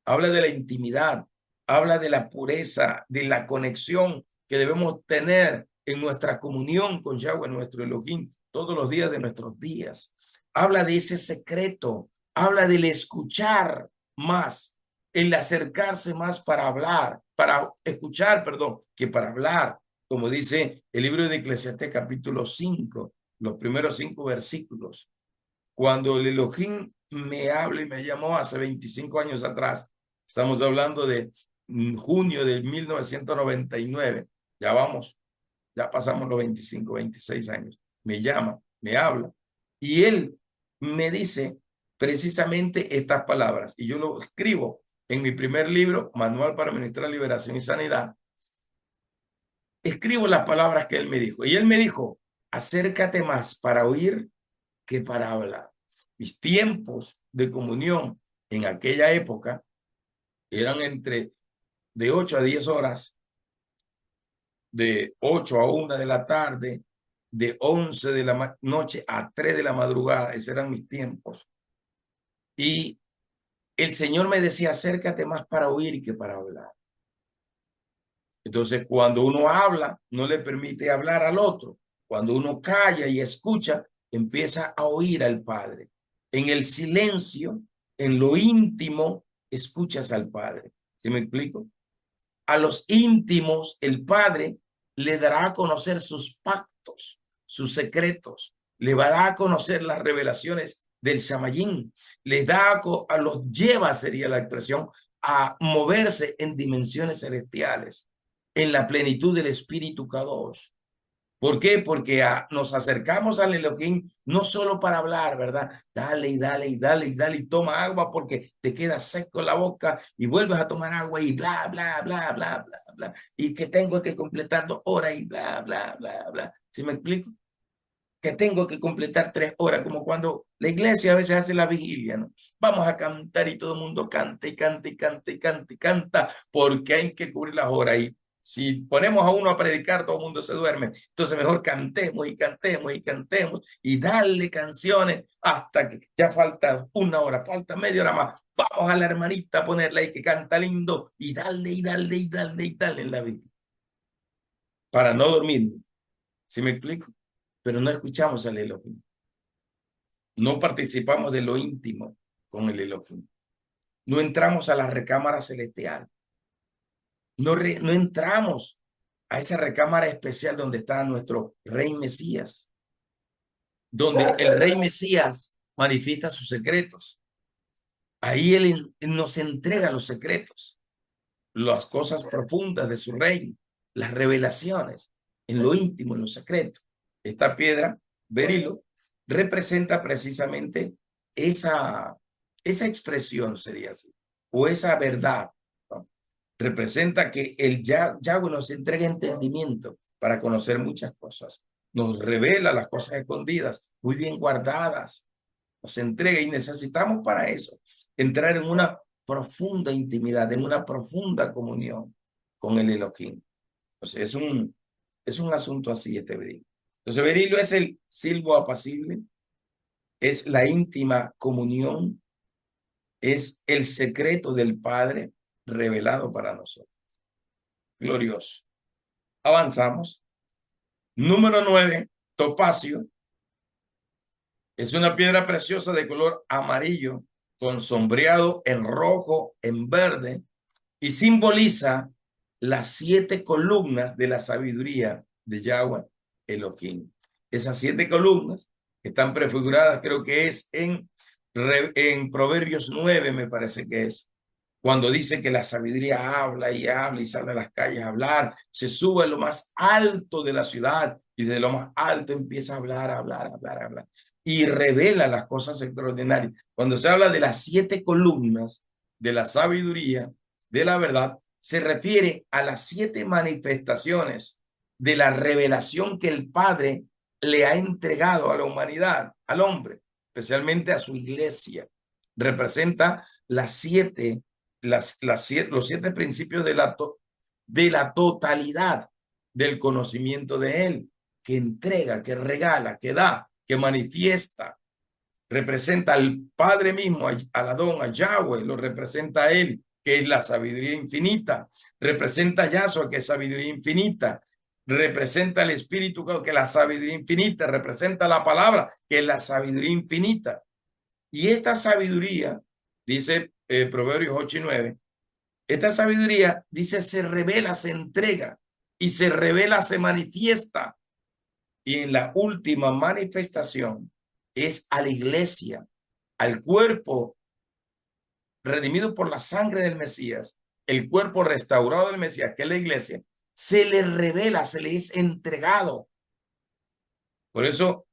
Habla de la intimidad, habla de la pureza, de la conexión que debemos tener en nuestra comunión con Yahweh, nuestro Elohim, todos los días de nuestros días. Habla de ese secreto, habla del escuchar más, el acercarse más para hablar, para escuchar, perdón, que para hablar, como dice el libro de Eclesiastés capítulo 5, los primeros 5 versículos. Cuando el Elohim me habla y me llamó hace 25 años atrás, estamos hablando de junio de 1999, ya vamos, ya pasamos los 25, 26 años, me llama, me habla, y él me dice precisamente estas palabras, y yo lo escribo en mi primer libro, Manual para Ministrar Liberación y Sanidad. Escribo las palabras que él me dijo, y él me dijo, acércate más para oír que para hablar. Mis tiempos de comunión en aquella época eran entre de 8 a 10 horas, de 8 a 1 de la tarde, de 11 de la noche a 3 de la madrugada. Esos eran mis tiempos. Y el Señor me decía, acércate más para oír que para hablar. Entonces, cuando uno habla, no le permite hablar al otro. Cuando uno calla y escucha, empieza a oír al Padre. En el silencio, en lo íntimo, escuchas al Padre. ¿Sí me explico? a los íntimos, el Padre le dará a conocer sus pactos, sus secretos, le va a dar a conocer las revelaciones del Shamayim, les da a los lleva, sería la expresión, a moverse en dimensiones celestiales, en la plenitud del Espíritu Kadosh. ¿Por qué? Porque nos acercamos al Elohim no solo para hablar, ¿verdad? Dale y dale y dale y dale y toma agua porque te queda seco la boca y vuelves a tomar agua y bla, bla, bla, bla, bla, bla. Y que tengo que completar 2 horas y bla, bla, bla, bla. ¿Sí me explico? Que tengo que completar 3 horas, como cuando la iglesia a veces hace la vigilia, ¿no? Vamos a cantar y todo el mundo canta y canta y canta y canta y canta porque hay que cubrir las horas. Y si ponemos a uno a predicar, todo el mundo se duerme. Entonces mejor cantemos y cantemos y cantemos y darle canciones hasta que ya falta 1 hora, falta media hora más. Vamos a la hermanita a ponerla ahí que canta lindo y darle y darle y darle y darle en la Biblia. Para no dormir. ¿Sí me explico? Pero no escuchamos al Elohim. No participamos de lo íntimo con el Elohim. No entramos a la recámara celestial. No entramos a esa recámara especial donde está nuestro Rey Mesías, donde el Rey Mesías manifiesta sus secretos. Ahí él nos entrega los secretos, las cosas profundas de su reino, las revelaciones en lo íntimo, en lo secreto. Esta piedra, berilo, representa precisamente esa expresión, sería así, o esa verdad, ¿no? Representa que el Yahweh nos entrega entendimiento para conocer muchas cosas. Nos revela las cosas escondidas, muy bien guardadas. Nos entrega y necesitamos para eso entrar en una profunda intimidad, en una profunda comunión con el Elohim. Entonces es un asunto así este berilo. Entonces berilo es el silbo apacible, es la íntima comunión, es el secreto del Padre revelado para nosotros. Glorioso. Avanzamos. Número 9, topacio. Es una piedra preciosa de color amarillo con sombreado en rojo, en verde, y simboliza las 7 columnas de la sabiduría de Yahweh Elohim. Esas 7 columnas están prefiguradas, creo que es en Proverbios 9, me parece que es, cuando dice que la sabiduría habla y sale a las calles a hablar, se sube a lo más alto de la ciudad y de lo más alto empieza a hablar, a hablar, a hablar, a hablar y revela las cosas extraordinarias. Cuando se habla de las 7 columnas de la sabiduría, de la verdad, se refiere a las 7 manifestaciones de la revelación que el Padre le ha entregado a la humanidad, al hombre, especialmente a su iglesia. Representa los 7 principios de la totalidad del conocimiento de él, que entrega, que regala, que da, que manifiesta. Representa al Padre mismo, al Adón, a Yahweh, lo representa a él, que es la sabiduría infinita. Representa a Yahshua, que es sabiduría infinita. Representa al Espíritu, que es la sabiduría infinita. Representa la palabra, que es la sabiduría infinita. Y esta sabiduría, dice Proverbios 8 y 9, esta sabiduría, dice, se revela, se entrega, y se revela, se manifiesta. Y en la última manifestación es a la iglesia, al cuerpo redimido por la sangre del Mesías, el cuerpo restaurado del Mesías, que es la iglesia, se le revela, se le es entregado. Por eso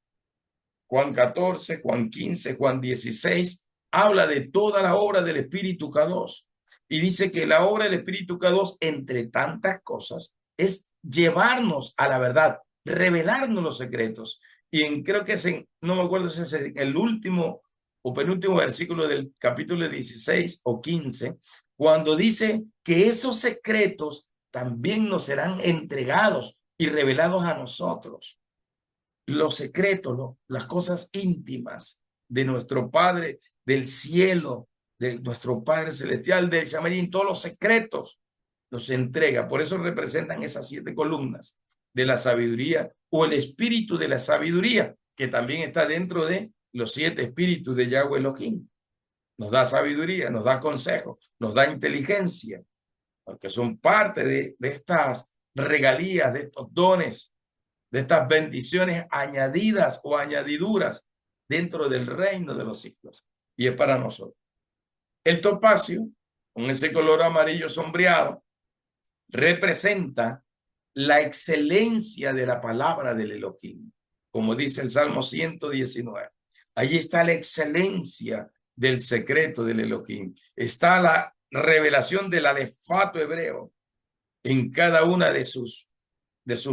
Juan 14, Juan 15, Juan 16 habla de toda la obra del Espíritu Kadosh y dice que la obra del Espíritu Kadosh, entre tantas cosas, es llevarnos a la verdad, revelarnos los secretos. Y creo que no me acuerdo si es el último o penúltimo versículo del capítulo 16 o 15, cuando dice que esos secretos también nos serán entregados y revelados a nosotros. Los secretos, las cosas íntimas de nuestro Padre del cielo, de nuestro Padre celestial, del Shamarín, todos los secretos los entrega. Por eso representan esas 7 columnas de la sabiduría o el espíritu de la sabiduría, que también está dentro de los 7 espíritus de Yahweh Elohim. Nos da sabiduría, nos da consejo, nos da inteligencia. que son parte de estas regalías, de estos dones, de estas bendiciones añadidas o añadiduras dentro del reino de los cielos. Y es para nosotros. El topacio, con ese color amarillo sombreado, representa la excelencia de la palabra del Elohim, como dice el Salmo 119. Allí está la excelencia del secreto del Elohim. Está la revelación del alefato hebreo en cada una de sus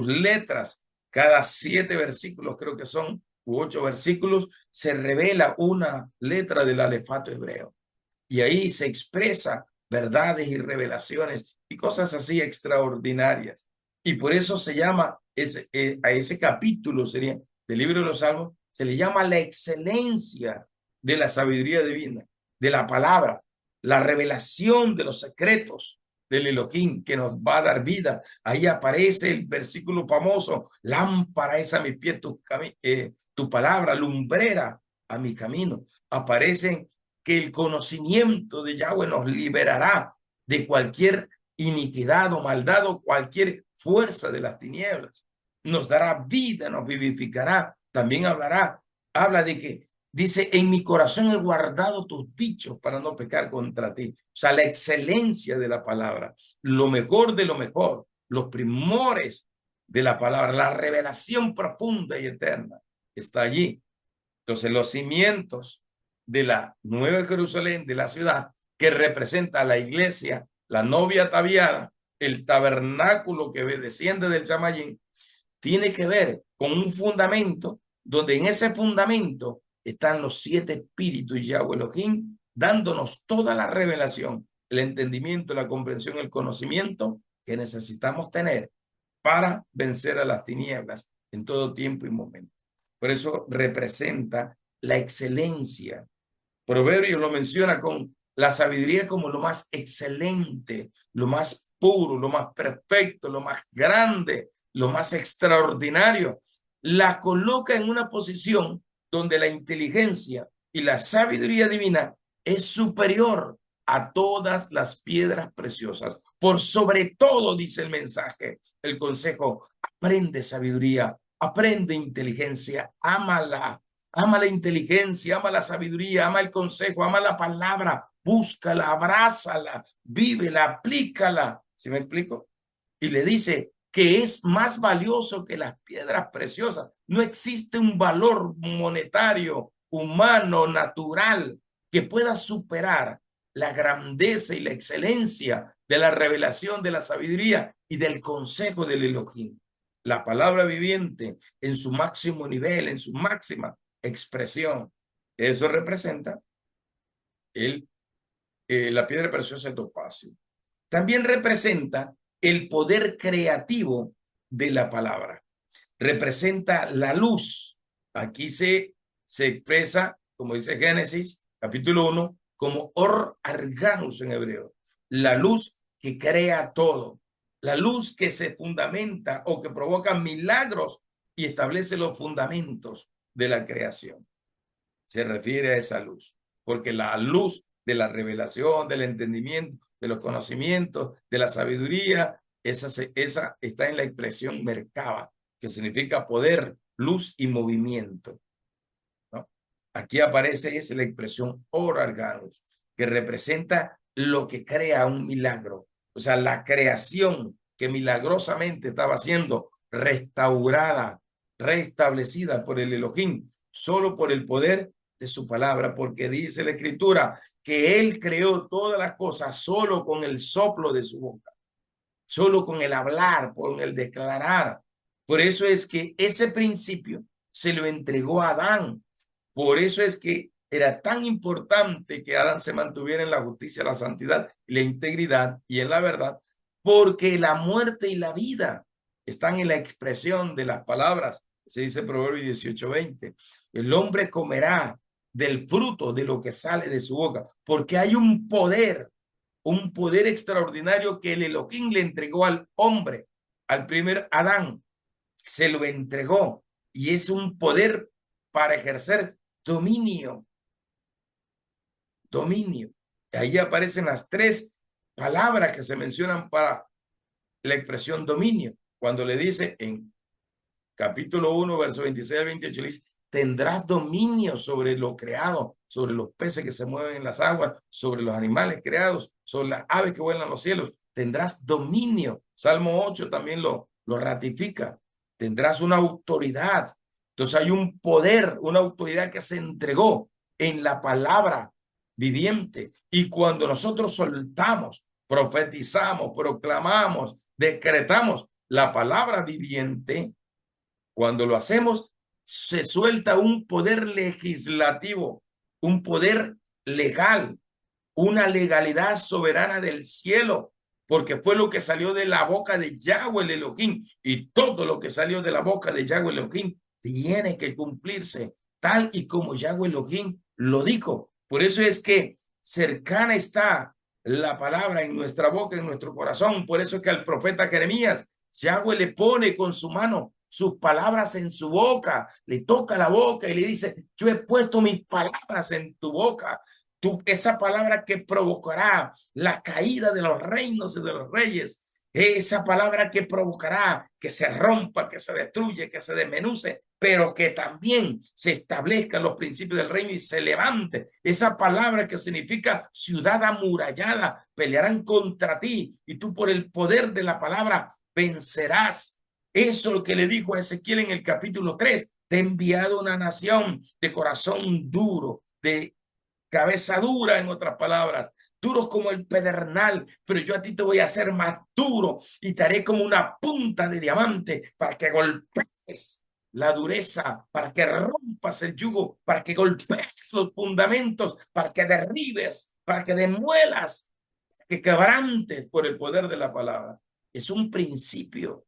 letras. Cada 7 versículos, creo que son, u 8 versículos, se revela una letra del alefato hebreo. Y ahí se expresa verdades y revelaciones y cosas así extraordinarias. Y por eso se llama a ese capítulo sería del libro de los Salmos, se le llama la excelencia de la sabiduría divina, de la palabra, la revelación de los secretos del Elohim que nos va a dar vida. Ahí aparece el versículo famoso: lámpara es a mi pie tu palabra, lumbrera a mi camino. Aparecen que el conocimiento de Yahweh nos liberará de cualquier iniquidad o maldad o cualquier fuerza de las tinieblas. Nos dará vida, nos vivificará. También habla de que dice: en mi corazón he guardado tus dichos para no pecar contra ti. O sea, la excelencia de la palabra, lo mejor de lo mejor, los primores de la palabra, la revelación profunda y eterna está allí. Entonces, los cimientos de la Nueva Jerusalén, de la ciudad, que representa a la iglesia, la novia ataviada, el tabernáculo que desciende del Shamayim, tiene que ver con un fundamento donde en ese fundamento están los 7 espíritus Yahweh Elohim, dándonos toda la revelación, el entendimiento, la comprensión, el conocimiento que necesitamos tener para vencer a las tinieblas en todo tiempo y momento. Por eso representa la excelencia. Proverbios lo menciona con la sabiduría como lo más excelente, lo más puro, lo más perfecto, lo más grande, lo más extraordinario. La coloca en una posición donde la inteligencia y la sabiduría divina es superior a todas las piedras preciosas. Por sobre todo, dice el mensaje, el consejo: aprende sabiduría, aprende inteligencia, ámala. Ama la inteligencia, ama la sabiduría, ama el consejo, ama la palabra, búscala, abrázala, vívela, aplícala. ¿Sí me explico? Y le dice que es más valioso que las piedras preciosas. No existe un valor monetario, humano, natural, que pueda superar la grandeza y la excelencia de la revelación de la sabiduría y del consejo del Elohim. La palabra viviente en su máximo nivel, en su máxima expresión. Eso representa la piedra preciosa de topacio. También representa el poder creativo de la palabra. Representa la luz. Aquí se expresa, como dice Génesis, capítulo 1, como Or Arganus en hebreo. La luz que crea todo. La luz que se fundamenta o que provoca milagros y establece los fundamentos de la creación. Se refiere a esa luz, porque la luz de la revelación, del entendimiento, de los conocimientos, de la sabiduría, esa está en la expresión Merkaba, que significa poder, luz y movimiento, ¿no? Aquí aparece la expresión Or Arganus, que representa lo que crea un milagro, o sea, la creación que milagrosamente estaba siendo restaurada, restablecida por el Elohim, solo por el poder de su palabra, porque dice la Escritura que él creó todas las cosas solo con el soplo de su boca, solo con el hablar, con el declarar. Por eso es que ese principio se lo entregó a Adán. Por eso es que era tan importante que Adán se mantuviera en la justicia, la santidad, la integridad y en la verdad, porque la muerte y la vida están en la expresión de las palabras. Se dice Proverbios 18:20. El hombre comerá del fruto de lo que sale de su boca, porque hay un poder extraordinario que el Elohim le entregó al hombre, al primer Adán. Se lo entregó y es un poder para ejercer dominio. Ahí aparecen las 3 palabras que se mencionan para la expresión dominio. Cuando le dice en capítulo 1, verso 26 al 28, le dice, tendrás dominio sobre lo creado, sobre los peces que se mueven en las aguas, sobre los animales creados, sobre las aves que vuelan en los cielos. Tendrás dominio. Salmo 8 también lo ratifica. Tendrás una autoridad. Entonces hay un poder, una autoridad que se entregó en la palabra viviente. Y cuando nosotros soltamos, profetizamos, proclamamos, decretamos la palabra viviente, cuando lo hacemos, se suelta un poder legislativo, un poder legal, una legalidad soberana del cielo, porque fue lo que salió de la boca de Yahweh el Elohim, y todo lo que salió de la boca de Yahweh el Elohim tiene que cumplirse, tal y como Yahweh Elohim lo dijo. Por eso es que cercana está la palabra en nuestra boca, en nuestro corazón. Por eso es que al profeta Jeremías, Yahweh le pone con su mano sus palabras en su boca, le toca la boca y le dice, yo he puesto mis palabras en tu boca. Esa palabra que provocará la caída de los reinos y de los reyes, esa palabra que provocará que se rompa, que se destruye, que se desmenuce, pero que también se establezcan los principios del reino y se levante. Esa palabra que significa ciudad amurallada, pelearán contra ti y tú por el poder de la palabra vencerás. Eso es lo que le dijo a Ezequiel en el capítulo 3. Te he enviado una nación de corazón duro, de cabeza dura, en otras palabras, duros como el pedernal, pero yo a ti te voy a hacer más duro y te haré como una punta de diamante para que golpees la dureza, para que rompas el yugo, para que golpees los fundamentos, para que derribes, para que demuelas, que quebrantes por el poder de la palabra. Es un principio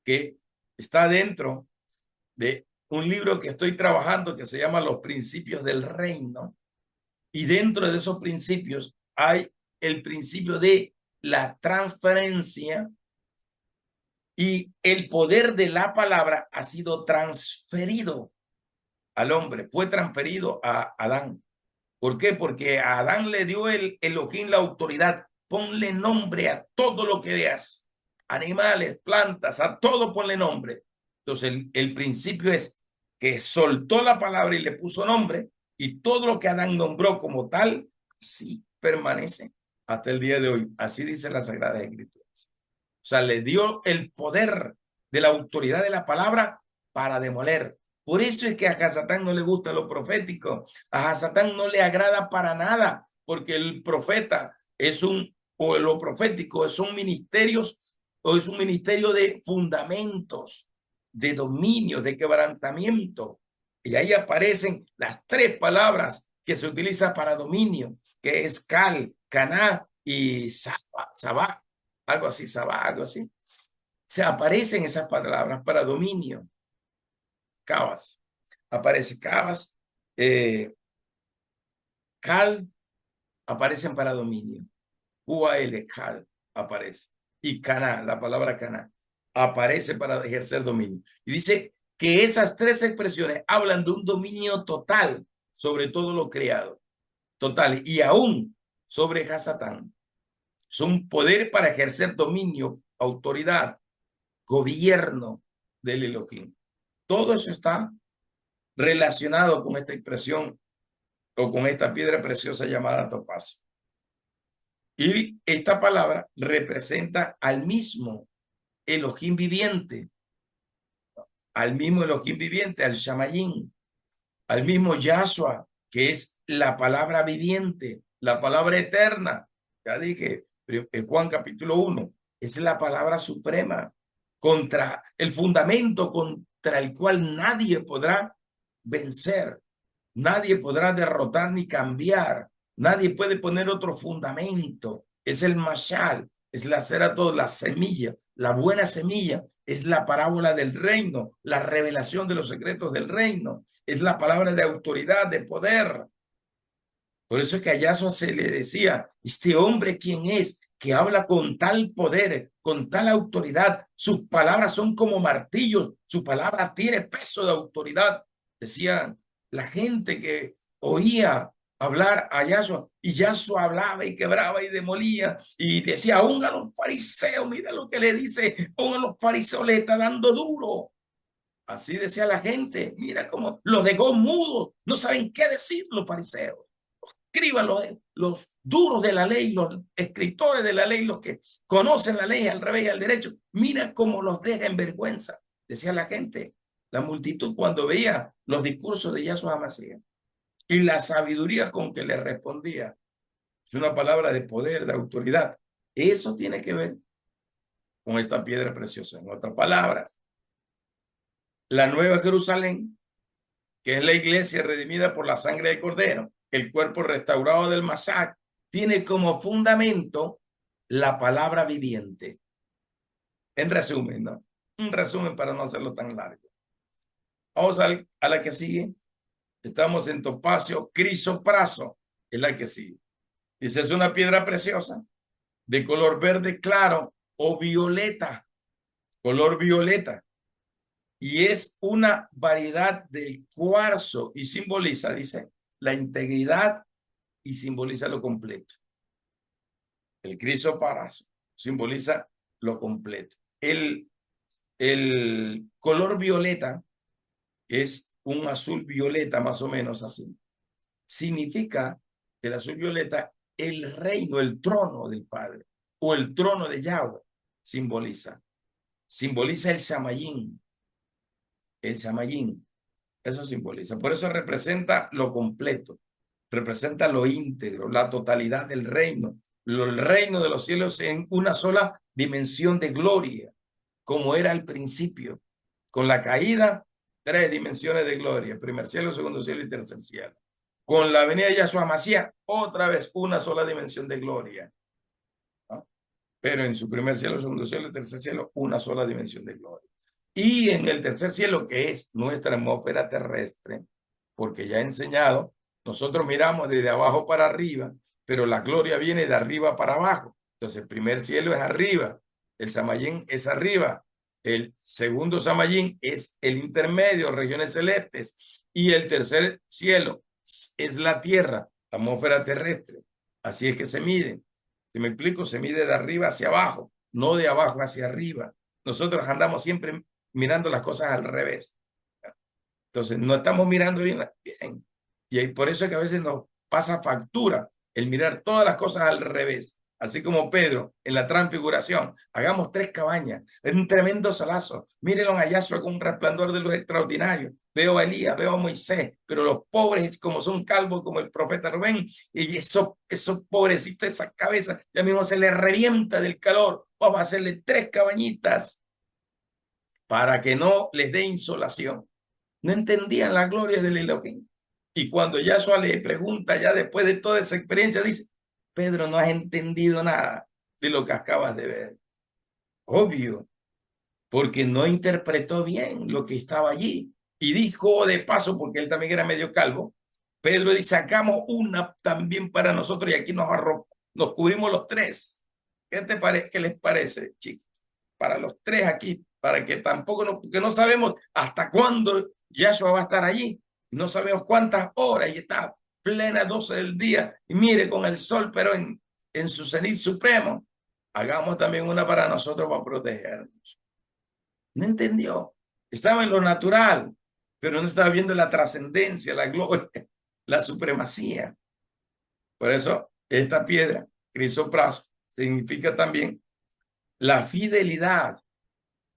que está dentro de un libro que estoy trabajando que se llama Los Principios del Reino. Y dentro de esos principios hay el principio de la transferencia, y el poder de la palabra ha sido transferido al hombre, fue transferido a Adán. ¿Por qué? Porque a Adán le dio el Elohim la autoridad. Ponle nombre a todo lo que veas, animales, plantas, a todo ponle nombre. Entonces el principio es que soltó la palabra y le puso nombre, y todo lo que Adán nombró como tal, sí permanece hasta el día de hoy. Así dice la Sagrada Escritura. O sea, le dio el poder de la autoridad de la palabra para demoler. Por eso es que a Hasatán no le gusta lo profético. A Hasatán no le agrada para nada, porque el profeta es o lo profético son ministerios, o es un ministerio de fundamentos, de dominio, de quebrantamiento. Y ahí aparecen las tres palabras que se utilizan para dominio, que es Cal, Caná y Sabá, algo así, Sabá, algo así. Se aparecen esas palabras para dominio. Cabas, aparece Cabas, Cal, aparecen para dominio. UAL, Cal, aparece. Y Caná, la palabra Caná, aparece para ejercer dominio. Y dice que esas tres expresiones hablan de un dominio total sobre todo lo creado. Total, y aún sobre Hasatán. Son poder para ejercer dominio, autoridad, gobierno del Elohim. Todo eso está relacionado con esta expresión o con esta piedra preciosa llamada topacio. Y esta palabra representa al mismo Elohim viviente, al mismo Elohim viviente, al Shamayim, al mismo Yahshua, que es la palabra viviente, la palabra eterna. Ya dije, en Juan capítulo 1, es la palabra suprema, contra el fundamento contra el cual nadie podrá vencer, nadie podrá derrotar ni cambiar, nadie puede poner otro fundamento. Es el mashal, es la cerato, la semilla, la buena semilla, es la parábola del reino, la revelación de los secretos del reino, es la palabra de autoridad, de poder. Por eso es que a Yahshua se le decía, este hombre, ¿quién es? Que habla con tal poder, con tal autoridad. Sus palabras son como martillos, su palabra tiene peso de autoridad. Decía la gente que oía hablar a Yahshua, y Yahshua hablaba y quebraba y demolía y decía, aún a los fariseos, mira lo que le dice, aún a los fariseos le está dando duro. Así decía la gente, mira cómo los dejó mudos, no saben qué decir los fariseos. Escriban los duros de la ley, los escritores de la ley, los que conocen la ley al revés y al derecho, mira cómo los deja en vergüenza, decía la gente, la multitud cuando veía los discursos de Yahshua HaMashiach y la sabiduría con que le respondía. Es una palabra de poder, de autoridad. Eso tiene que ver con esta piedra preciosa. En otras palabras, la Nueva Jerusalén, que es la iglesia redimida por la sangre del Cordero, el cuerpo restaurado del Mashiach, tiene como fundamento la palabra viviente. En resumen, ¿no? Un resumen para no hacerlo tan largo. Vamos a la que sigue. Estamos en topacio crisopraso, es la que sigue. Dice, es una piedra preciosa de color verde claro o violeta, color violeta. Y es una variedad del cuarzo y simboliza, dice, la integridad y simboliza lo completo. El crisoparazo simboliza lo completo. El color violeta es un azul violeta más o menos así. Significa el azul violeta el reino, el trono del Padre o el trono de Yahweh simboliza. Simboliza el Shamayín. El Shamayín. Eso simboliza. Por eso representa lo completo. Representa lo íntegro, la totalidad del reino. El reino de los cielos en una sola dimensión de gloria, como era al principio. Con la caída, 3 dimensiones de gloria. Primer cielo, segundo cielo y tercer cielo. Con la venida de Yahshua Mashiach, otra vez una sola dimensión de gloria. ¿No? Pero en su primer cielo, segundo cielo y tercer cielo, una sola dimensión de gloria. Y en el tercer cielo, que es nuestra atmósfera terrestre, porque ya he enseñado, nosotros miramos desde abajo para arriba, pero la gloria viene de arriba para abajo. Entonces, el primer cielo es arriba, el Samayín es arriba, el segundo Samayín es el intermedio, regiones celestes, y el tercer cielo es la tierra, la atmósfera terrestre. Así es que se mide. Si me explico, se mide de arriba hacia abajo, no de abajo hacia arriba. Nosotros andamos siempre mirando las cosas al revés. Entonces, no estamos mirando bien. Y por eso es que a veces nos pasa factura el mirar todas las cosas al revés. Así como Pedro en la transfiguración. Hagamos 3 cabañas. Es un tremendo solazo. Mírenlo a Yahshua con un resplandor de luz extraordinario. Veo a Elías, veo a Moisés, pero los pobres, como son calvos, como el profeta Rubén, y esos pobrecitos, esa cabeza, ya mismo se les revienta del calor. Vamos a hacerle 3 cabañitas para que no les dé insolación. No entendían la gloria del Elohim. Y cuando Yahshua le pregunta, ya después de toda esa experiencia, dice, Pedro, no has entendido nada de lo que acabas de ver. Obvio, porque no interpretó bien lo que estaba allí. Y dijo de paso, porque él también era medio calvo, Pedro dice, sacamos una también para nosotros y aquí nos cubrimos los 3. ¿Qué les parece, chicos? Para los 3 aquí, para que tampoco, porque no sabemos hasta cuándo Yahshua va a estar allí. No sabemos cuántas horas y está plena 12 del día. Y mire, con el sol, pero en su cenit supremo, hagamos también una para nosotros para protegernos. No entendió. Estaba en lo natural, pero no estaba viendo la trascendencia, la gloria, la supremacía. Por eso, esta piedra, crisopraso, significa también la fidelidad,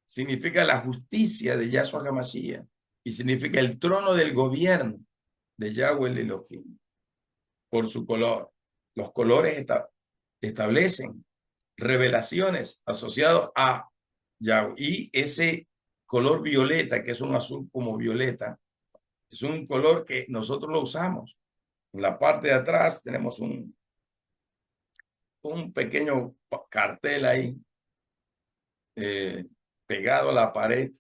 significa la justicia de Yahshua HaMashiach y significa el trono del gobierno de Yahweh el Elohim por su color. Los colores establecen revelaciones asociadas a Yahweh y ese color violeta, que es un azul como violeta, es un color que nosotros lo usamos. En la parte de atrás tenemos un pequeño cartel ahí pegado a la pared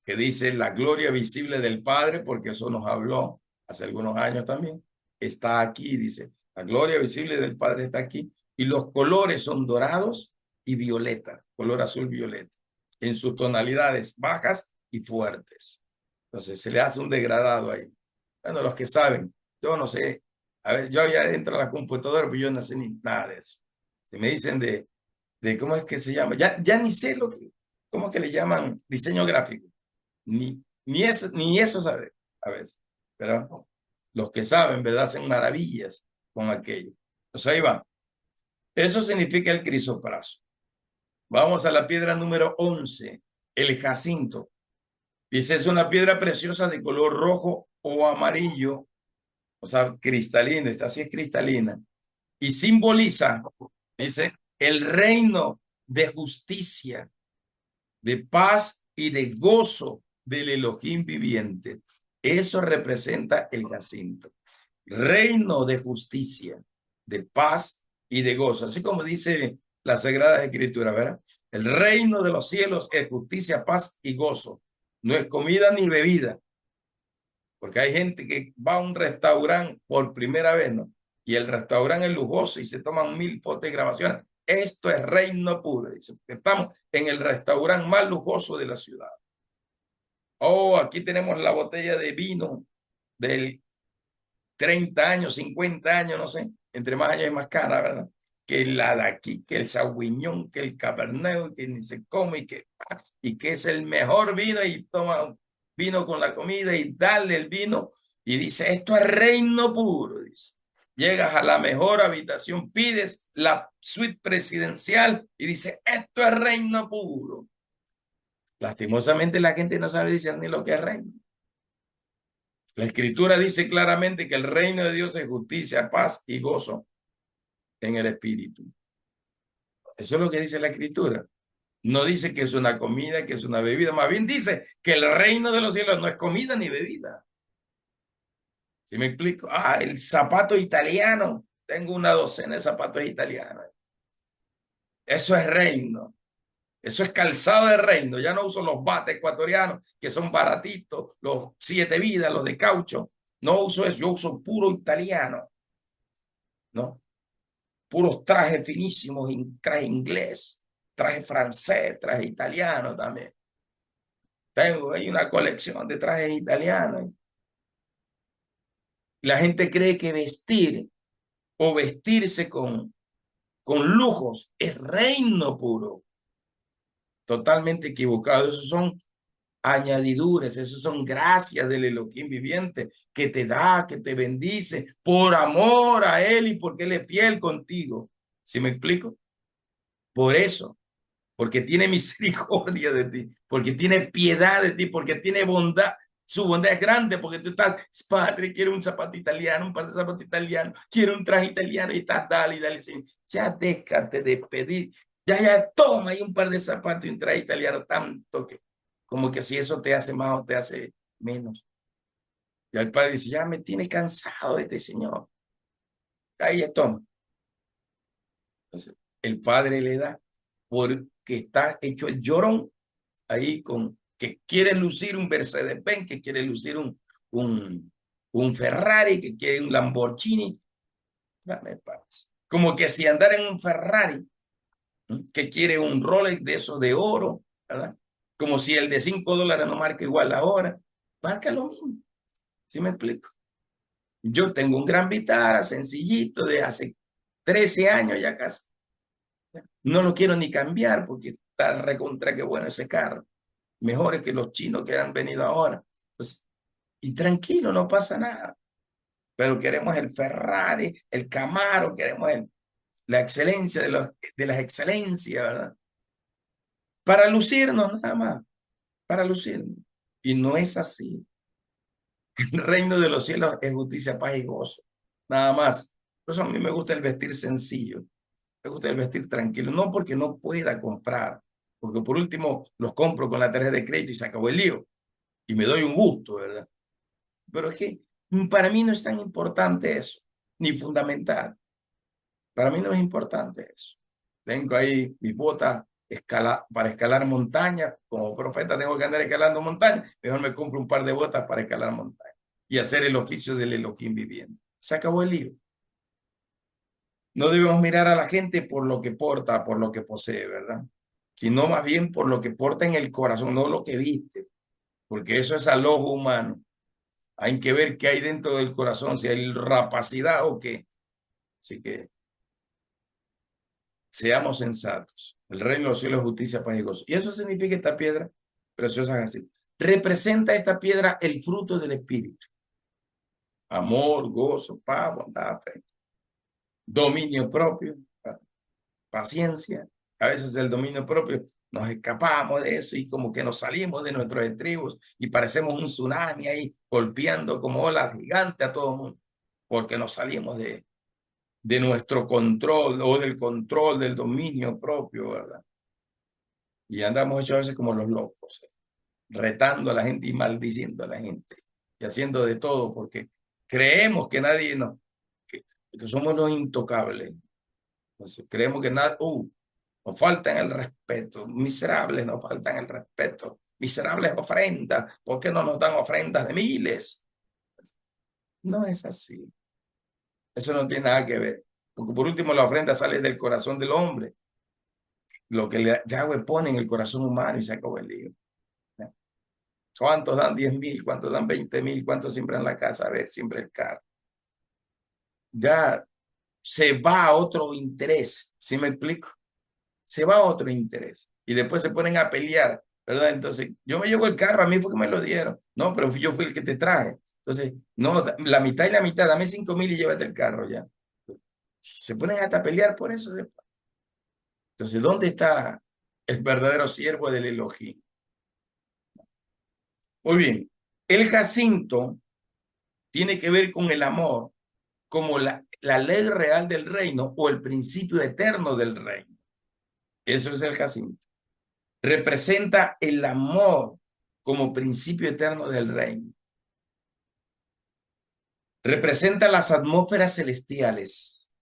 que dice la gloria visible del Padre, porque eso nos habló hace algunos años también, está aquí, dice, la gloria visible del Padre está aquí, y los colores son dorados y violeta, color azul violeta, en sus tonalidades bajas y fuertes. Entonces se le hace un degradado ahí. Bueno, los que saben, yo no sé A ver, yo había dentro de la computadora, pero yo no sé ni nada de eso. Si me dicen de cómo es que se llama, ya ni sé cómo es que le llaman diseño gráfico. Ni eso sabe a veces. Pero los que saben, ¿verdad? Hacen maravillas con aquello. Pues ahí va. Eso significa el crisopraso. Vamos a la piedra número 11, el jacinto. Dice, es una piedra preciosa de color rojo o amarillo, o sea, cristalina, esta sí es cristalina, y simboliza, dice, el reino de justicia, de paz y de gozo del Elohim viviente. Eso representa el jacinto. Reino de justicia, de paz y de gozo. Así como dice la Sagrada Escritura, ¿verdad? El reino de los cielos es justicia, paz y gozo. No es comida ni bebida. Porque hay gente que va a un restaurante por primera vez, ¿no? Y el restaurante es lujoso y se toman 1000 fotos y grabaciones. Esto es reino puro, dice. Estamos en el restaurante más lujoso de la ciudad. Oh, aquí tenemos la botella de vino del 30 años, 50 años, no sé. Entre más años es más cara, ¿verdad? Que la de aquí, que el Sauvignon, que el Cabernet, que ni se come y que es el mejor vino y toma vino con la comida y dale el vino y dice, esto es reino puro, dice. Llegas a la mejor habitación, pides la suite presidencial y dice, esto es reino puro. Lastimosamente la gente no sabe discernir lo que es reino. La Escritura dice claramente que el reino de Dios es justicia, paz y gozo en el Espíritu. Eso es lo que dice la Escritura. No dice que es una comida, que es una bebida. Más bien dice que el reino de los cielos no es comida ni bebida. ¿Sí me explico? Ah, el zapato italiano. Tengo una docena de zapatos italianos. Eso es reino. Eso es calzado de reino. Ya no uso los bates ecuatorianos, que son baratitos, los 7 vidas, los de caucho. No uso eso. Yo uso puro italiano. ¿No? Puros trajes finísimos, traje inglés, traje francés, traje italiano también. Tengo ahí una colección de trajes italianos. La gente cree que vestir o vestirse con lujos es reino puro. Totalmente equivocado. Esos son añadiduras, esos son gracias del Elohim viviente que te da, que te bendice por amor a Él y porque Él es fiel contigo. ¿Sí me explico? Por eso. Porque tiene misericordia de ti, porque tiene piedad de ti, porque tiene bondad. Su bondad es grande porque tú estás, padre, quiero un zapato italiano, un par de zapatos italianos, quiero un traje italiano y estás, dale, dale, sí. Ya déjate de pedir, ya, toma ahí un par de zapatos y un traje italiano, tanto que, como que si eso te hace más o te hace menos. Y el padre dice, ya me tiene cansado este señor. Ahí toma. Entonces, el padre le da porque está hecho el llorón ahí con que quiere lucir un Mercedes-Benz, que quiere lucir un Ferrari, que quiere un Lamborghini. No me parece. Como que si andar en un Ferrari, que quiere un Rolex de esos de oro, ¿verdad? Como si el de $5 no marca igual ahora. Marca lo mismo. ¿Sí me explico? Yo tengo un Gran Vitara sencillito de hace 13 años ya casi. No lo quiero ni cambiar porque está recontra que bueno ese carro. Mejores que los chinos que han venido ahora. Entonces, y tranquilo, no pasa nada. Pero queremos el Ferrari, el Camaro, queremos la excelencia de las excelencias, ¿verdad? Para lucirnos nada más, para lucirnos. Y no es así. El reino de los cielos es justicia, paz y gozo. Nada más. Por eso a mí me gusta el vestir sencillo. Me gusta el vestir tranquilo. No porque no pueda comprar. Porque por último los compro con la tarjeta de crédito y se acabó el lío. Y me doy un gusto, ¿verdad? Pero es que para mí no es tan importante eso, ni fundamental. Para mí no es importante eso. Tengo ahí mis botas para escalar montaña. Como profeta tengo que andar escalando montaña. Mejor me compro un par de botas para escalar montaña y hacer el oficio del Elohim viviendo. Se acabó el lío. No debemos mirar a la gente por lo que porta, por lo que posee, ¿verdad? Sino más bien por lo que porta en el corazón, no lo que viste, porque eso es al ojo humano. Hay que ver qué hay dentro del corazón, si hay rapacidad o qué. Así que seamos sensatos. El reino de los cielos es justicia, paz y gozo. Y eso significa esta piedra preciosa así. Representa esta piedra el fruto del Espíritu. Amor, gozo, paz, bondad, fe, dominio propio, paciencia. A veces el dominio propio nos escapamos de eso y como que nos salimos de nuestros estribos y parecemos un tsunami ahí golpeando como olas gigantes a todo el mundo, porque nos salimos de nuestro control o del control del dominio propio, ¿verdad? Y andamos hechos a veces como los locos, retando a la gente y maldiciendo a la gente y haciendo de todo porque creemos que nadie nos, que somos los intocables. Entonces, creemos que nada, nos faltan el respeto, miserables nos faltan el respeto, miserables ofrendas, ¿por qué no nos dan ofrendas de miles? No es así, eso no tiene nada que ver, porque por último la ofrenda sale del corazón del hombre, lo que Yahweh pone en el corazón humano y se acabó el lío. ¿Cuántos dan 10,000? ¿Cuántos dan 20,000? ¿Cuántos siembran la casa? A ver, siempre el carro. Ya se va a otro interés, ¿sí me explico? Se va a otro interés y después se ponen a pelear, ¿verdad? Entonces, yo me llevo el carro, a mí porque me lo dieron. No, pero yo fui el que te traje. Entonces, no, la mitad y la mitad, dame 5,000 y llévate el carro ya. Se ponen hasta a pelear por eso después. Entonces, ¿dónde está el verdadero siervo del Elohim? Muy bien, el jacinto tiene que ver con el amor como la ley real del reino o el principio eterno del reino. Eso es el jacinto. Representa el amor como principio eterno del reino. Representa las atmósferas celestiales.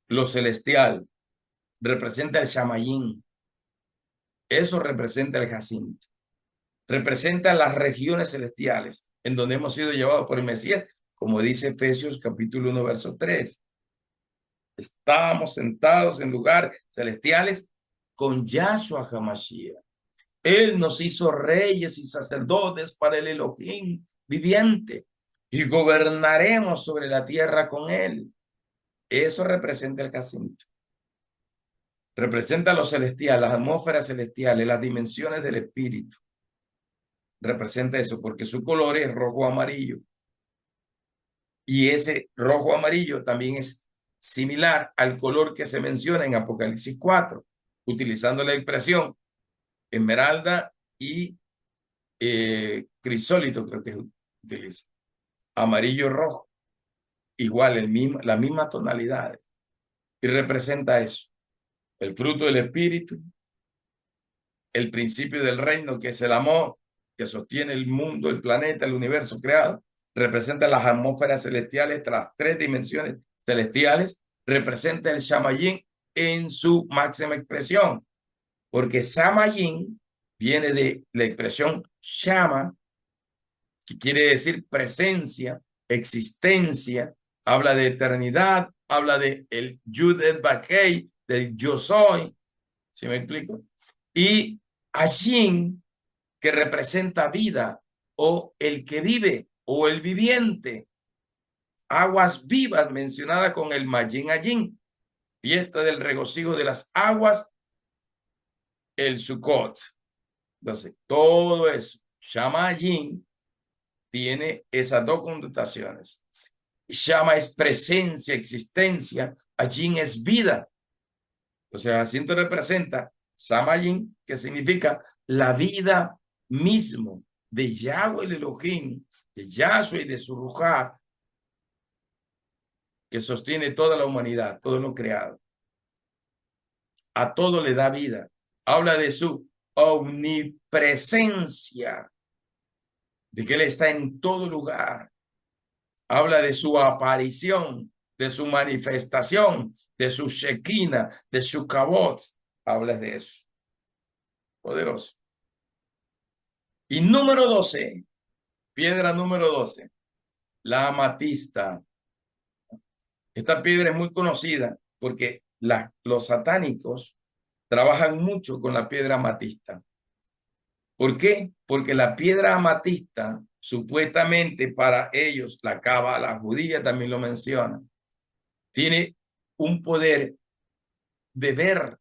Lo celestial representa el Shamayín. Eso representa el jacinto. Representa las regiones celestiales en donde hemos sido llevados por el Mesías, como dice Efesios capítulo 1, verso 3. Estábamos sentados en lugares celestiales con Yahshua HaMashiach. Él nos hizo reyes y sacerdotes para el Elohim viviente y gobernaremos sobre la tierra con él. Eso representa el jacinto. Representa lo celestial, las atmósferas celestiales, las dimensiones del espíritu. Representa eso porque su color es rojo amarillo. Y ese rojo amarillo también es similar al color que se menciona en Apocalipsis 4, utilizando la expresión esmeralda y crisólito, creo que utiliza. Amarillo rojo, igual, las mismas tonalidades. Y representa eso, el fruto del espíritu, el principio del reino, que es el amor, que sostiene el mundo, el planeta, el universo creado. Representa las atmósferas celestiales, las tres dimensiones celestiales. Representa el Shamayín en su máxima expresión, porque Shamayín viene de la expresión Shama, que quiere decir presencia, existencia, habla de eternidad, habla de el Yud et Bakei, del yo soy, ¿sí me explico? Y Ashin, que representa vida, o el que vive, o el viviente, aguas vivas, mencionada con el Mayin Ayin, fiesta del regocijo de las aguas, el Sukkot. Entonces, todo eso, Shama Ayin, tiene esas dos connotaciones. Shama es presencia, existencia, Ayin es vida. O sea, Jacinto representa Samayin, que significa la vida mismo de Yahweh el Elohim, de Yahshua y de su Ruja, que sostiene toda la humanidad, todo lo creado. A todo le da vida. Habla de su omnipresencia, de que Él está en todo lugar. Habla de su aparición, de su manifestación, de su Shekinah, de su Kabot. Habla de eso. Poderoso. Y número 12, piedra número 12, la amatista. Esta piedra es muy conocida porque los satánicos trabajan mucho con la piedra amatista, ¿Por qué? Porque la piedra amatista, supuestamente para ellos, la cábala judía también lo menciona, tiene un poder de ver,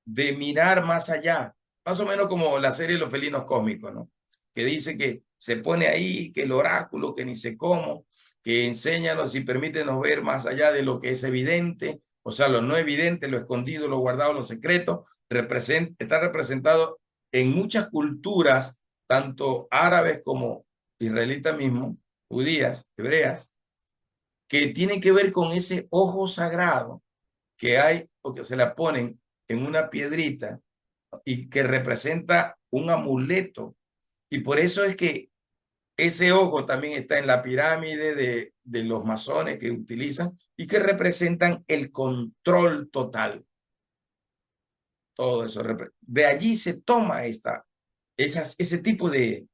de mirar más allá, más o menos como la serie Los Felinos Cósmicos, ¿no? Que dice que se pone ahí, que el oráculo, que ni sé cómo, que enséñanos y permítenos ver más allá de lo que es evidente, o sea, lo no evidente, lo escondido, lo guardado, lo secreto, está representado en muchas culturas, tanto árabes como israelitas mismo, judías, hebreas, que tienen que ver con ese ojo sagrado que hay o que se la ponen en una piedrita y que representa un amuleto. Y por eso es que ese ojo también está en la pirámide de los masones que utilizan y que representan el control total. Todo eso. De allí se toma ese tipo de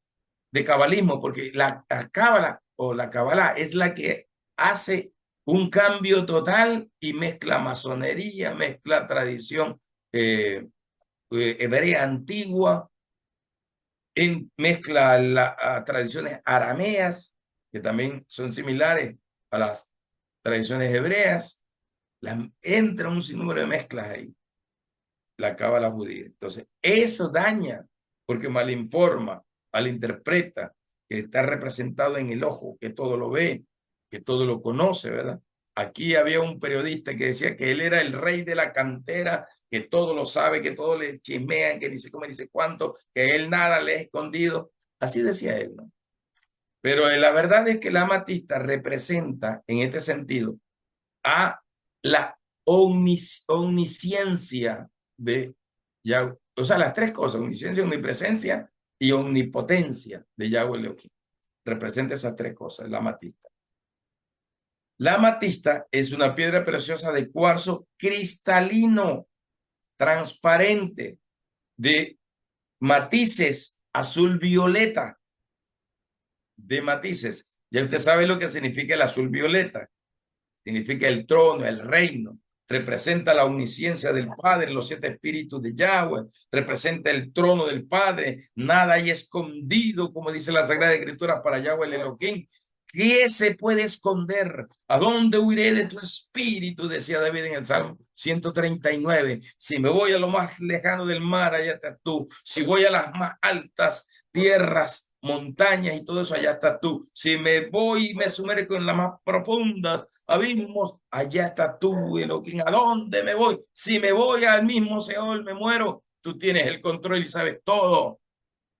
cabalismo, porque la cábala o la cabalá es la que hace un cambio total y mezcla masonería, mezcla tradición hebrea antigua, mezcla las tradiciones arameas, que también son similares a las tradiciones hebreas, entra un sinnúmero de mezclas ahí, la cábala judía. Entonces, eso daña, porque malinforma, malinterpreta, que está representado en el ojo, que todo lo ve, que todo lo conoce, ¿verdad? Aquí había un periodista que decía que él era el rey de la cantera, que todo lo sabe, que todo le chismean, que dice cómo, dice cuánto, que él nada le ha escondido. Así decía él, ¿no? Pero la verdad es que la amatista representa, en este sentido, a la omnisciencia de Yahweh. O sea, las tres cosas, omnisciencia, omnipresencia y omnipotencia de Yahweh Elohim. Representa esas tres cosas, la amatista. La amatista es una piedra preciosa de cuarzo cristalino, transparente, de matices azul violeta, de matices. Ya usted sabe lo que significa el azul violeta. Significa el trono, el reino. Representa la omnisciencia del Padre, los 7 espíritus de Yahweh. Representa el trono del Padre. Nada hay escondido, como dice la Sagrada Escritura, para Yahweh el Elohim. ¿Qué se puede esconder? ¿A dónde huiré de tu espíritu? Decía David en el Salmo 139. Si me voy a lo más lejano del mar, allá estás tú. Si voy a las más altas tierras, montañas y todo eso, allá estás tú. Si me voy y me sumerjo en las más profundas abismos, allá estás tú, Elohim. ¿A dónde me voy? Si me voy al mismo Seol, me muero. Tú tienes el control y sabes todo.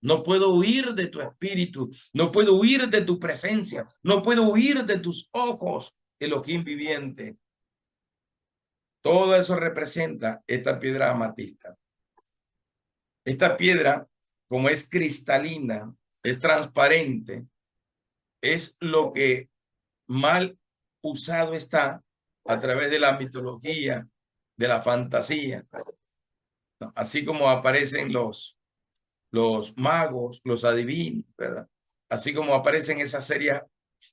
No puedo huir de tu espíritu, no puedo huir de tu presencia, no puedo huir de tus ojos, Elohim viviente. Todo eso representa esta piedra amatista. Esta piedra, como es cristalina, es transparente, es lo que mal usado está a través de la mitología, de la fantasía, ¿no? Así como aparecen los magos, los adivinos, ¿verdad? Así como aparecen esas series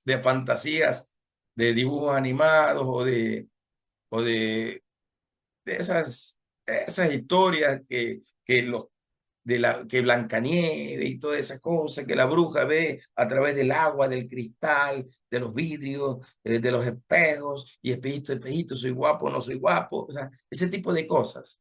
de fantasías, de dibujos animados o de esas historias que Blancanieves y todas esas cosas que la bruja ve a través del agua, del cristal, de los vidrios, de los espejos, y espejito, espejito, soy guapo, no soy guapo, o sea, ese tipo de cosas.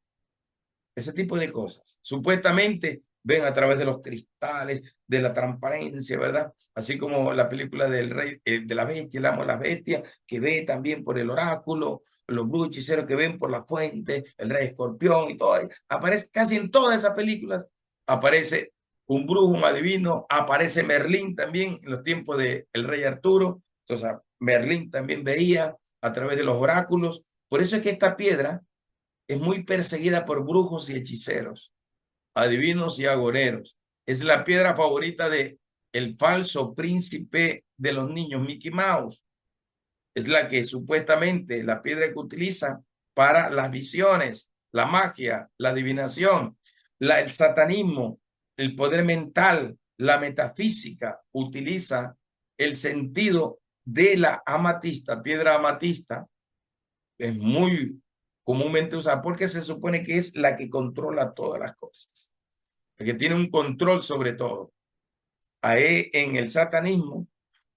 Ese tipo de cosas. Supuestamente ven a través de los cristales, de la transparencia, ¿verdad? Así como la película del rey, de la bestia, el amo de las bestias, que ve también por el oráculo, los brujos hechiceros que ven por la fuente, el rey escorpión y todo. Aparece casi en todas esas películas. Aparece un brujo, un adivino, aparece Merlín también en los tiempos del rey Arturo. Entonces, Merlín también veía a través de los oráculos. Por eso es que esta piedra es muy perseguida por brujos y hechiceros, adivinos y agoreros. Es la piedra favorita de el falso príncipe de los niños, Mickey Mouse. Es la que supuestamente, la piedra que utiliza para las visiones, la magia, la adivinación, el satanismo, el poder mental, la metafísica, utiliza el sentido de la amatista, piedra amatista, es muy comúnmente usada porque se supone que es la que controla todas las cosas. el que tiene un control sobre todo. Ahí en el satanismo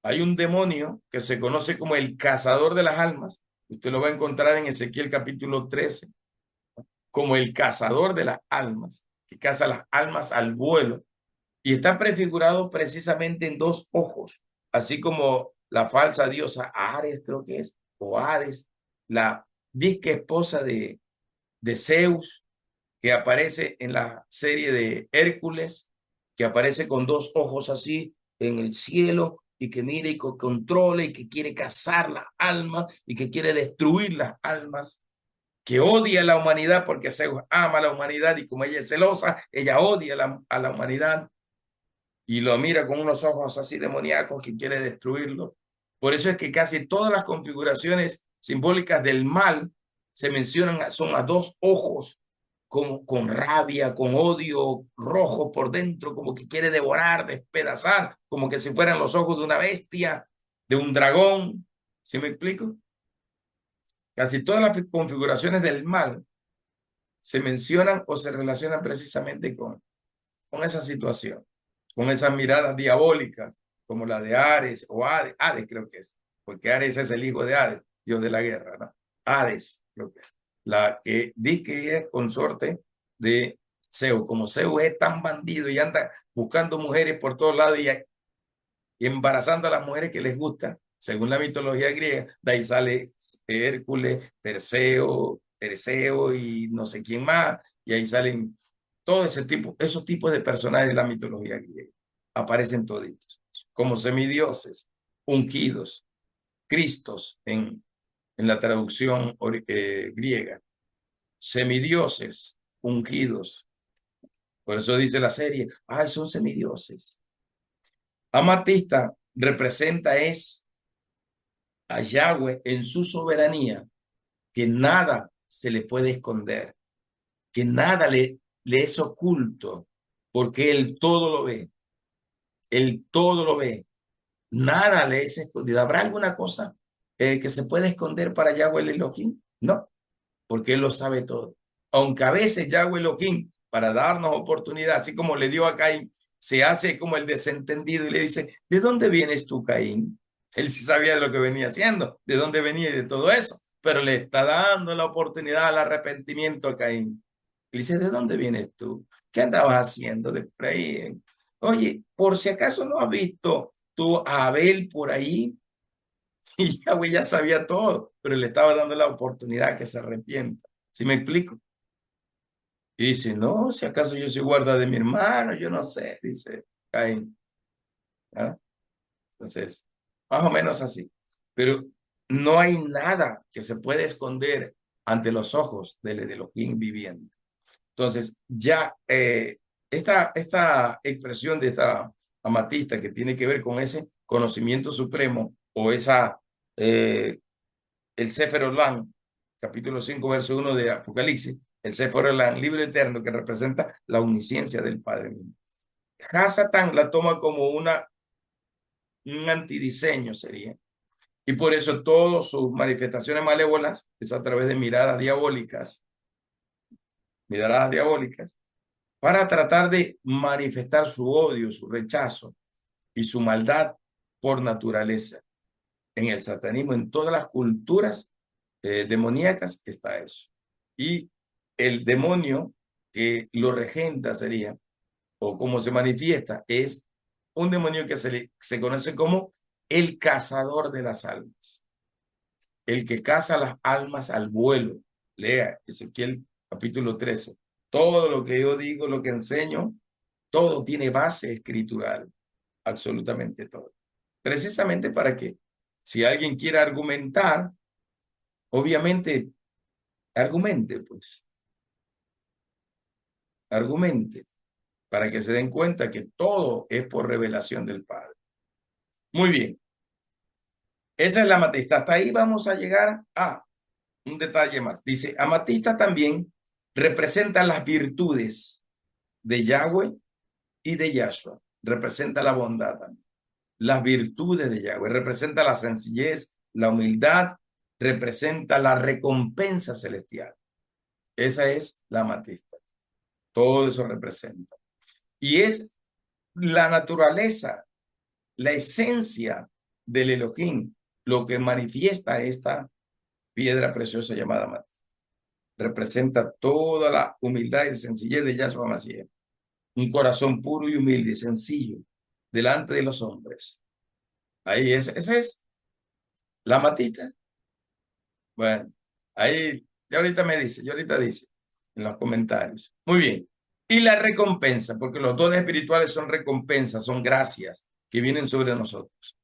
hay un demonio que se conoce como el cazador de las almas. Usted lo va a encontrar en Ezequiel capítulo 13, como el cazador de las almas, que caza las almas al vuelo. Y está prefigurado precisamente en dos ojos, así como la falsa diosa Ares, creo que es, o Hades, la disque esposa de Zeus, que aparece en la serie de Hércules, que aparece con dos ojos así en el cielo y que mira y que controla y que quiere cazar las almas y que quiere destruir las almas, que odia a la humanidad porque Zeus ama a la humanidad y como ella es celosa, ella odia a la humanidad y lo mira con unos ojos así demoníacos que quiere destruirlo. Por eso es que casi todas las configuraciones simbólicas del mal se mencionan, son a dos ojos, como con rabia, con odio rojo por dentro, como que quiere devorar, despedazar, como que si fueran los ojos de una bestia, de un dragón. ¿Sí me explico? Casi todas las configuraciones del mal se mencionan o se relacionan precisamente con esa situación, con esas miradas diabólicas, como la de Ares o Hades, Hades creo que es, porque Ares es el hijo de Hades, dios de la guerra, ¿no? Hades, creo que es, la que dice que es consorte de Zeus. Como Zeus es tan bandido y anda buscando mujeres por todos lados y embarazando a las mujeres que les gusta, según la mitología griega, de ahí sale Hércules, Perseo y no sé quién más, y ahí salen todo ese tipo, esos tipos de personajes de la mitología griega. Aparecen toditos, como semidioses, ungidos, Cristos en la traducción griega, semidioses, ungidos. Por eso dice la serie, son semidioses. Amatista representa es a Yahweh en su soberanía, que nada se le puede esconder, que nada le es oculto, porque él todo lo ve, él todo lo ve, nada le es escondido. ¿Habrá alguna cosa que se pueda esconder para Yahweh el Elohim? No, porque él lo sabe todo. Aunque a veces Yahweh Elohim, para darnos oportunidad, así como le dio a Caín, se hace como el desentendido y le dice, ¿de dónde vienes tú, Caín? Él sí sabía de lo que venía haciendo, de dónde venía y de todo eso, pero le está dando la oportunidad al arrepentimiento a Caín. Le dice, ¿de dónde vienes tú? ¿Qué andabas haciendo de por ahí? Oye, por si acaso no has visto tú a Abel por ahí. Y Yahweh ya sabía todo, pero le estaba dando la oportunidad que se arrepienta. ¿Sí me explico? Y dice, no, si acaso yo soy guarda de mi hermano, yo no sé, dice Caín. ¿Ah? Entonces, más o menos así. Pero no hay nada que se pueda esconder ante los ojos del Elohim viviente. Entonces, ya esta expresión de esta amatista que tiene que ver con ese conocimiento supremo o esa eh, el Sefer Olam, capítulo 5, verso 1 de Apocalipsis, el Sefer Olam, libro eterno que representa la omnisciencia del Padre mismo. Hasatán la toma como un antidiseño sería. Y por eso todas sus manifestaciones malévolas es a través de miradas diabólicas, para tratar de manifestar su odio, su rechazo y su maldad por naturaleza. En el satanismo, en todas las culturas demoníacas está eso. Y el demonio que lo regenta sería, o como se manifiesta, es un demonio que se conoce como el cazador de las almas, el que caza las almas al vuelo. Lea Ezequiel capítulo 13. Todo lo que yo digo, lo que enseño, todo tiene base escritural, absolutamente todo. Precisamente para que si alguien quiere argumentar, obviamente argumente, pues, argumente, para que se den cuenta que todo es por revelación del Padre. Muy bien, esa es la amatista. Hasta ahí vamos a llegar a un detalle más. Dice, amatista también representa las virtudes de Yahweh y de Yahshua. Representa la bondad también. Las virtudes de Yahweh. Representa la sencillez, la humildad. Representa la recompensa celestial. Esa es la amatista. Todo eso representa. Y es la naturaleza, la esencia del Elohim, lo que manifiesta esta piedra preciosa llamada amatista. Representa toda la humildad y sencillez de Yahshua Mashiach. Un corazón puro y humilde, sencillo, delante de los hombres. Ahí ese es la amatista. Bueno, ahí, ya ahorita me dice, ya ahorita dice en los comentarios. Muy bien. Y la recompensa, porque los dones espirituales son recompensas, son gracias que vienen sobre nosotros.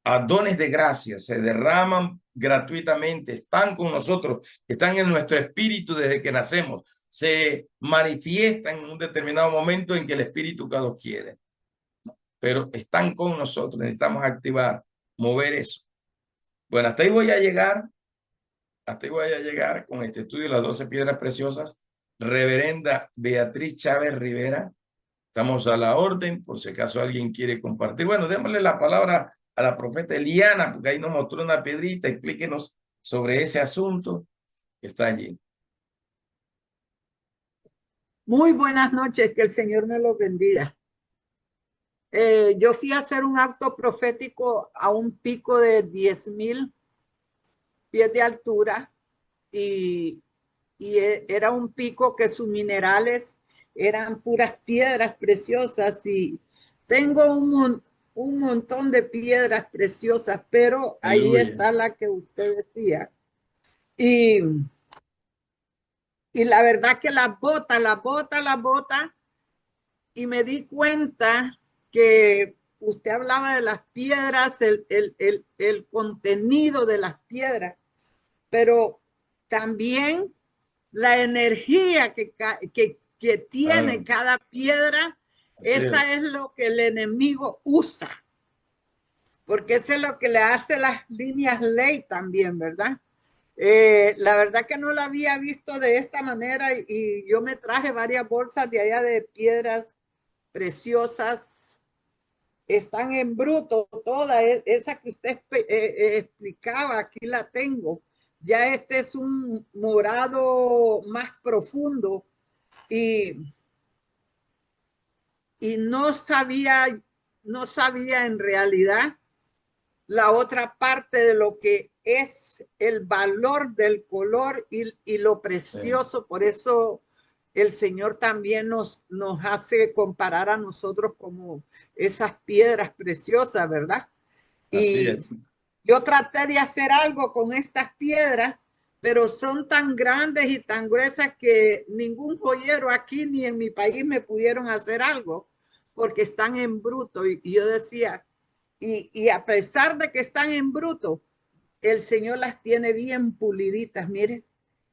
A dones de gracia se derraman gratuitamente, están con nosotros, están en nuestro espíritu desde que nacemos, se manifiestan en un determinado momento en que el espíritu cada uno quiere, pero están con nosotros, necesitamos activar, mover eso. Bueno, hasta ahí voy a llegar. Hasta ahí voy a llegar con este estudio de las 12 piedras preciosas. Reverenda Beatriz Chávez Rivera, estamos a la orden, por si acaso alguien quiere compartir. Bueno, démosle la palabra a la profeta Eliana, porque ahí nos mostró una piedrita. Explíquenos sobre ese asunto que está allí. Muy buenas noches, que el Señor me los bendiga. Yo fui a hacer un acto profético a un pico de 10,000 pies de altura y, era un pico que sus minerales eran puras piedras preciosas y tengo un montón de piedras preciosas, pero ahí Aleluya. está la que usted decía. Y, y la verdad que la bota y me di cuenta que usted hablaba de las piedras, el contenido de las piedras, pero también la energía que tiene Claro, cada piedra, así es. esa es lo que el enemigo usa, porque eso es lo que le hace las líneas ley también, ¿verdad? La verdad que no la había visto de esta manera y yo me traje varias bolsas de allá de piedras preciosas, están en bruto, toda esa que usted explicaba, aquí la tengo. Ya este es un morado más profundo y, y no sabía en realidad la otra parte de lo que es el valor del color y lo Sí, precioso. Por eso el Señor también nos hace comparar a nosotros como esas piedras preciosas, ¿verdad? así Y es. yo traté de hacer algo con estas piedras, pero son tan grandes y tan gruesas que ningún joyero aquí ni en mi país me pudieron hacer algo porque están en bruto. Y yo decía, y a pesar de que están en bruto, el Señor las tiene bien puliditas, mire,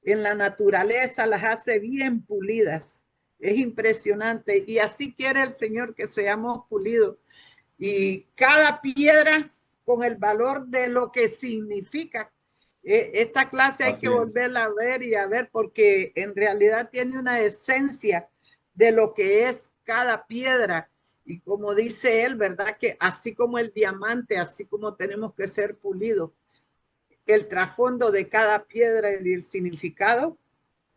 en la naturaleza las hace bien pulidas. Es impresionante. Y así quiere el Señor que seamos pulidos. Y cada piedra con el valor de lo que significa. Esta clase hay que Así es. volverla a ver y a ver porque en realidad tiene una esencia de lo que es cada piedra. Y como dice él, ¿verdad? Que así como el diamante, así como tenemos que ser pulidos, el trasfondo de cada piedra y el significado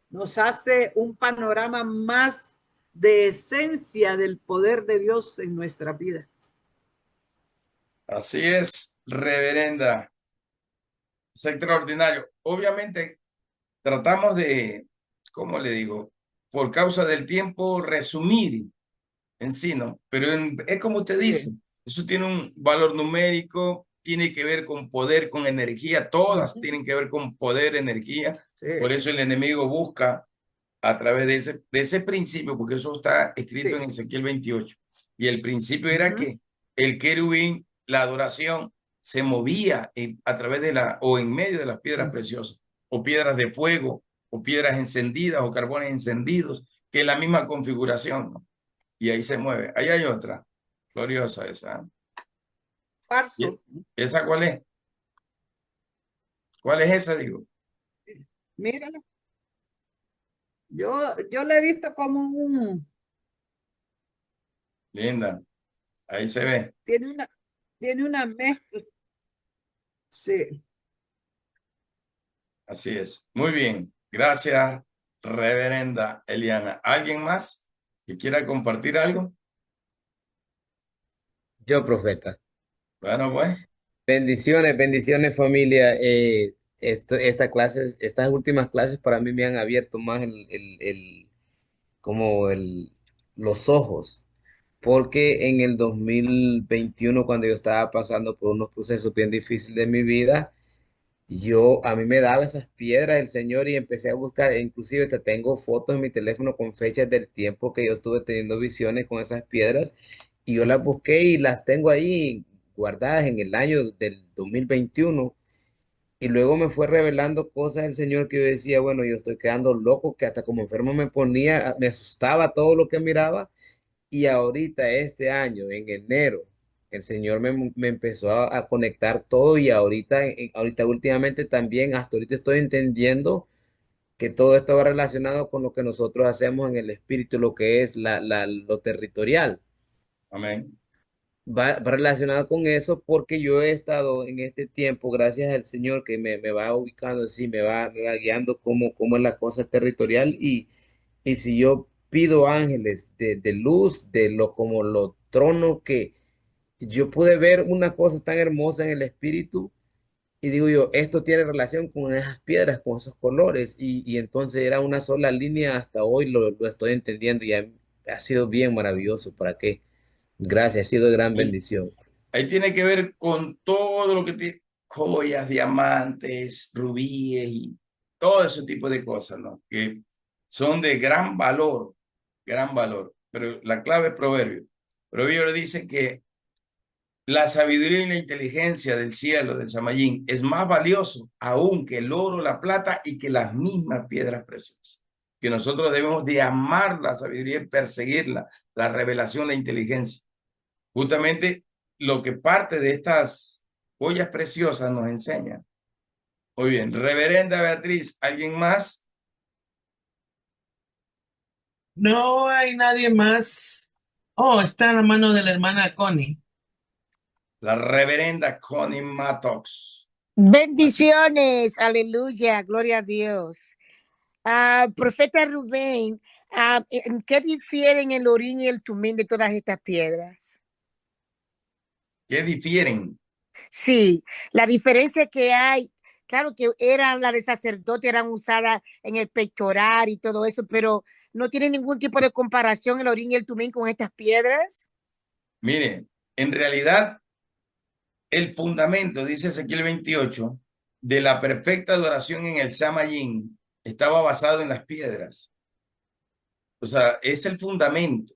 nos hace un panorama más de esencia del poder de Dios en nuestra vida. Así es, reverenda. Es extraordinario. Obviamente, tratamos de, ¿cómo le digo? Por causa del tiempo, resumir en sí, ¿no? Pero es como usted dice, Sí, eso tiene un valor numérico, tiene que ver con poder, con energía, todas tienen que ver con poder, energía. Por sí, eso el enemigo busca a través de ese principio, porque eso está escrito en sí. Ezequiel 28. Y el principio era Ujú, que el querubín, la adoración, se movía a través de o en medio de las piedras ujú. preciosas, o piedras de fuego, o piedras encendidas, o carbones encendidos, que es la misma configuración, ¿no? Y ahí se mueve. Ahí hay otra, gloriosa esa. ¿Y Cuarzo. esa cuál es? ¿Cuál es esa, digo? Míralo. Yo le he visto como Linda, ahí se ve. tiene una, tiene una mezcla. Sí. Así es. Muy bien. Gracias, reverenda Eliana. ¿Alguien más que quiera compartir algo? Yo, profeta. Bueno, pues, Bendiciones, bendiciones familia. Esta clase, estas últimas clases para mí me han abierto más como los ojos, porque en el 2021 cuando yo estaba pasando por unos procesos bien difíciles de mi vida, a mí me daba esas piedras el Señor y empecé a buscar, e inclusive te tengo fotos en mi teléfono con fechas del tiempo que yo estuve teniendo visiones con esas piedras y yo las busqué y las tengo ahí guardadas en el año del 2021 y luego me fue revelando cosas el Señor que yo decía, bueno, yo estoy quedando loco, que hasta como enfermo me ponía, me asustaba todo lo que miraba y ahorita, este año, en enero, el Señor me empezó a conectar todo y ahorita últimamente también, hasta ahorita estoy entendiendo que todo esto va relacionado con lo que nosotros hacemos en el espíritu, lo que es lo territorial. amén, Va relacionado con eso porque yo he estado en este tiempo, gracias al Señor que me va ubicando así, me va guiando cómo es la cosa territorial y si yo pido ángeles de luz, como los tronos que yo pude ver una cosa tan hermosa en el espíritu y digo yo, esto tiene relación con esas piedras, con esos colores y entonces era una sola línea, hasta hoy lo estoy entendiendo y ha sido bien maravilloso. ¿Para qué? Gracias, ha sido de gran y bendición. ahí tiene que ver con todo lo que tiene, joyas, diamantes, rubíes y todo ese tipo de cosas, ¿no? Que son de gran valor, gran valor. Pero la clave es Proverbio. Proverbio le dice que la sabiduría y la inteligencia del cielo, del Samayín, es más valioso aún que el oro, la plata y que las mismas piedras preciosas. Que nosotros debemos de amar la sabiduría y perseguirla, la revelación, la inteligencia. Justamente lo que parte de estas joyas preciosas nos enseña. Muy bien, reverenda Beatriz, ¿alguien más? No hay nadie más. Oh, está en la mano de la hermana Connie. La reverenda Connie Mattox. Bendiciones, aleluya, gloria a Dios. Profeta Rubén, ¿en qué difieren el Urim y el Tumim de todas estas piedras? ¿Qué difieren? Sí, la diferencia que hay, claro que eran las de sacerdote, eran usadas en el pectoral y todo eso, pero no tienen ningún tipo de comparación el Urim y el Tumim con estas piedras. Mire, en realidad el fundamento, dice Ezequiel 28, de la perfecta adoración en el Samayín estaba basado en las piedras. O sea, es el fundamento.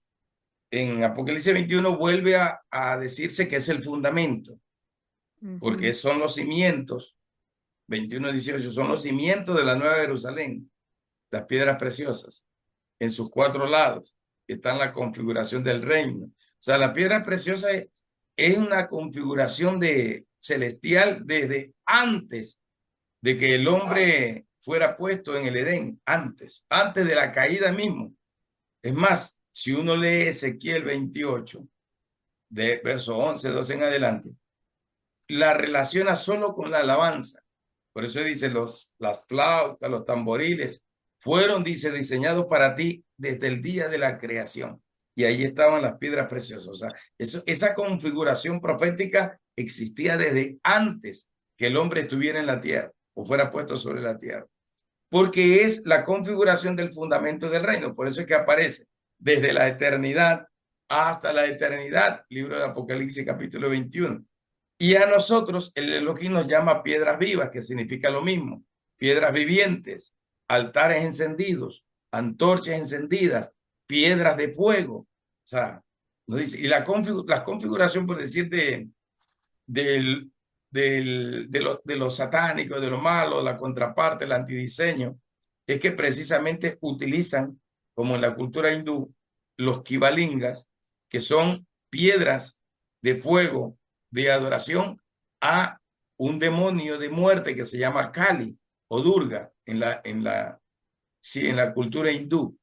En Apocalipsis 21 vuelve a decirse que es el fundamento, porque son los cimientos, 21-18, son los cimientos de la Nueva Jerusalén, las piedras preciosas, en sus cuatro lados, está en la configuración del reino. O sea, la piedra preciosa es una configuración de celestial desde antes de que el hombre fuera puesto en el Edén, antes de la caída mismo. Es más, si uno lee Ezequiel 28, de verso 11, 12 en adelante, la relaciona solo con la alabanza. Por eso dice, las flautas, los tamboriles, fueron, dice, diseñados para ti desde el día de la creación. Y ahí estaban las piedras preciosas. O sea, esa configuración profética existía desde antes que el hombre estuviera en la tierra o fuera puesto sobre la tierra. Porque es la configuración del fundamento del reino. Por eso es que aparece desde la eternidad hasta la eternidad. Libro de Apocalipsis capítulo 21. Y a nosotros el Elohim nos llama piedras vivas, que significa lo mismo, piedras vivientes, altares encendidos, antorchas encendidas, piedras de fuego. O sea, nos dice, y la configuración, por decir, del, de lo satánico, de lo malo, la contraparte, el antidiseño, es que precisamente utilizan, como en la cultura hindú, los kivalingas, que son piedras de fuego de adoración a un demonio de muerte que se llama Kali o Durga sí, en la cultura hindú,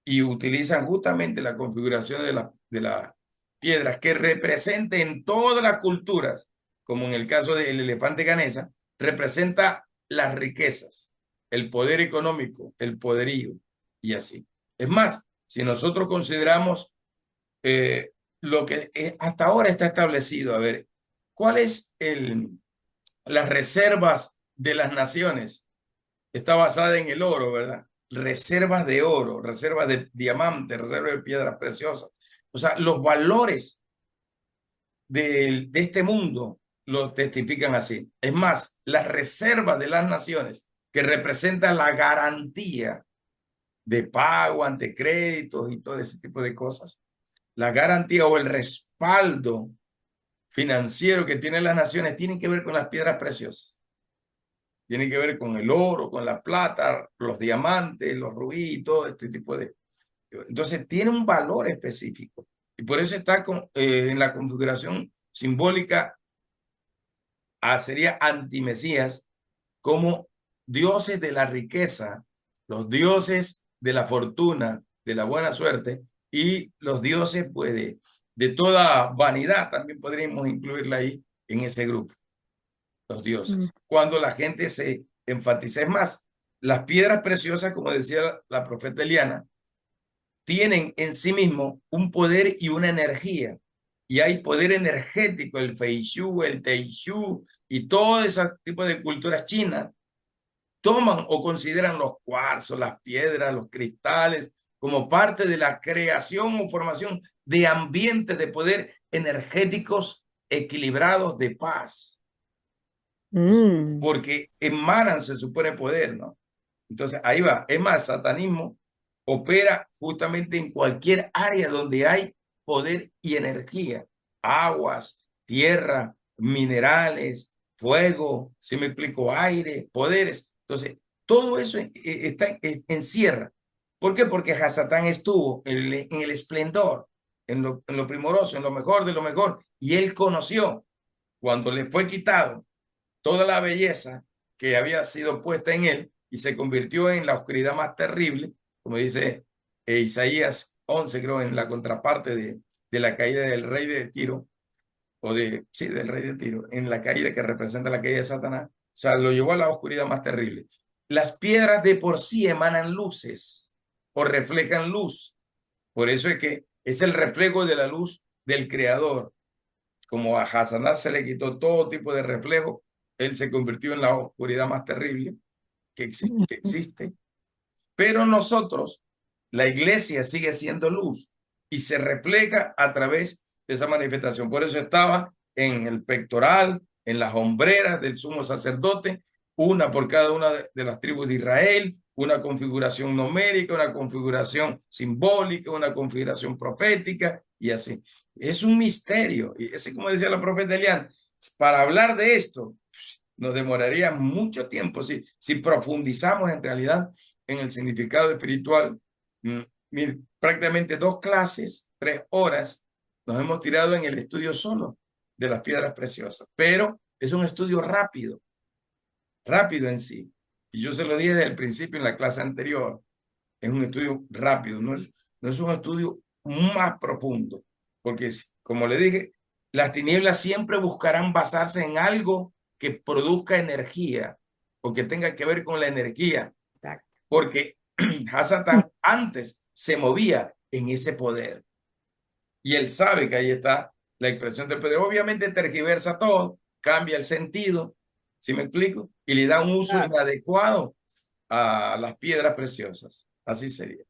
y utilizan justamente la configuración de las piedras que representa en todas las culturas, como en el caso del elefante ganesa, representa las riquezas, el poder económico, el poderío y así. Es más, si nosotros consideramos lo que hasta ahora está establecido. A ver, ¿cuáles las reservas de las naciones? Está basada en el oro, ¿verdad? Reservas de oro, reservas de diamantes, reservas de piedras preciosas. O sea, los valores de este mundo lo testifican así. Es más, las reservas de las naciones que representan la garantía de pago ante créditos y todo ese tipo de cosas, la garantía o el respaldo financiero que tienen las naciones tienen que ver con las piedras preciosas. Tienen que ver con el oro, con la plata, los diamantes, los rubíes, todo este tipo de... Entonces tiene un valor específico. Y por eso está en la configuración simbólica, sería antimesías, como dioses de la riqueza, los dioses de la fortuna, de la buena suerte, y los dioses pues, de toda vanidad, también podríamos incluirla ahí en ese grupo, los dioses. Cuando la gente se enfatiza, es más, las piedras preciosas, como decía la profeta Eliana, tienen en sí mismo un poder y una energía. Y hay poder energético, el Feishu, el Teishu y todo ese tipo de culturas chinas toman o consideran los cuarzos, las piedras, los cristales como parte de la creación o formación de ambientes de poder energéticos equilibrados de paz. Porque emanan, se supone, poder, ¿no? Entonces, ahí va. Es más, el satanismo opera justamente en cualquier área donde hay poder y energía. Aguas, tierra, minerales, fuego, si me explico, aire, poderes. Entonces, todo eso encierra. ¿Por qué? Porque Hasatán estuvo en el esplendor, en lo primoroso, en lo mejor de lo mejor. Y él conoció cuando le fue quitado toda la belleza que había sido puesta en él y se convirtió en la oscuridad más terrible, como dice Isaías 11, creo, en la contraparte de la caída del rey de Tiro, sí, del rey de Tiro, en la caída que representa la caída de Satanás. O sea, lo llevó a la oscuridad más terrible. Las piedras de por sí emanan luces o reflejan luz. Por eso es que es el reflejo de la luz del Creador. Como a Satanás se le quitó todo tipo de reflejo, él se convirtió en la oscuridad más terrible que existe. Pero nosotros, la iglesia sigue siendo luz y se refleja a través de esa manifestación. Por eso estaba en el pectoral, en las hombreras del sumo sacerdote, una por cada una de las tribus de Israel, una configuración numérica, una configuración simbólica, una configuración profética y así. Es un misterio. Y así como decía la profeta Eliana, para hablar de esto nos demoraría mucho tiempo si profundizamos en realidad en el significado espiritual. Prácticamente 2 clases, 3 horas, nos hemos tirado en el estudio solo de las piedras preciosas, pero es un estudio rápido en sí. Y yo se lo dije desde el principio en la clase anterior, es un estudio rápido, no es un estudio más profundo, porque como le dije, las tinieblas siempre buscarán basarse en algo que produzca energía o que tenga que ver con la energía, porque Hasatán antes se movía en ese poder y él sabe que ahí está la expresión del poder. Obviamente tergiversa todo, cambia el sentido, ¿sí me explico? Y le da un uso inadecuado a las piedras preciosas. Así sería.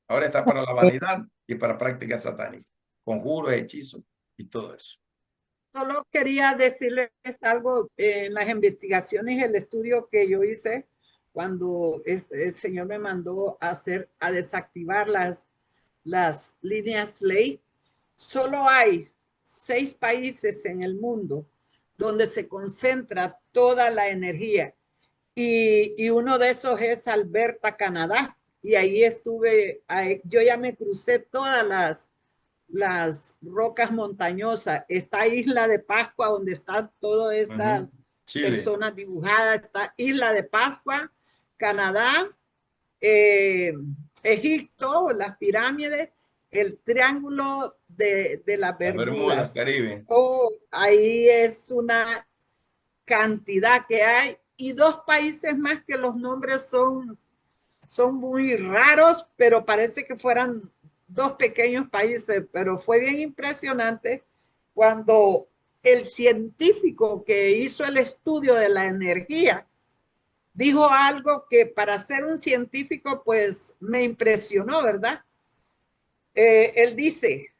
Ahora está para la vanidad y para prácticas satánicas, conjuros, hechizos y todo eso. Solo quería decirles algo en las investigaciones, el estudio que yo hice cuando el Señor me mandó a desactivar las líneas ley. Solo hay 6 países en el mundo donde se concentra toda la energía y uno de esos es Alberta, Canadá, y ahí estuve, yo ya me crucé todas las rocas montañosas. Esta Isla de Pascua, donde están todas esas personas dibujadas, está Isla de Pascua, Canadá, Egipto, las pirámides, el Triángulo de las Bermudas. Caribe. Ahí es una cantidad que hay, y 2 países más que los nombres son muy raros, pero parece que fueran dos pequeños países, pero fue bien impresionante cuando el científico que hizo el estudio de la energía dijo algo que para ser un científico pues me impresionó, ¿verdad? Él dice,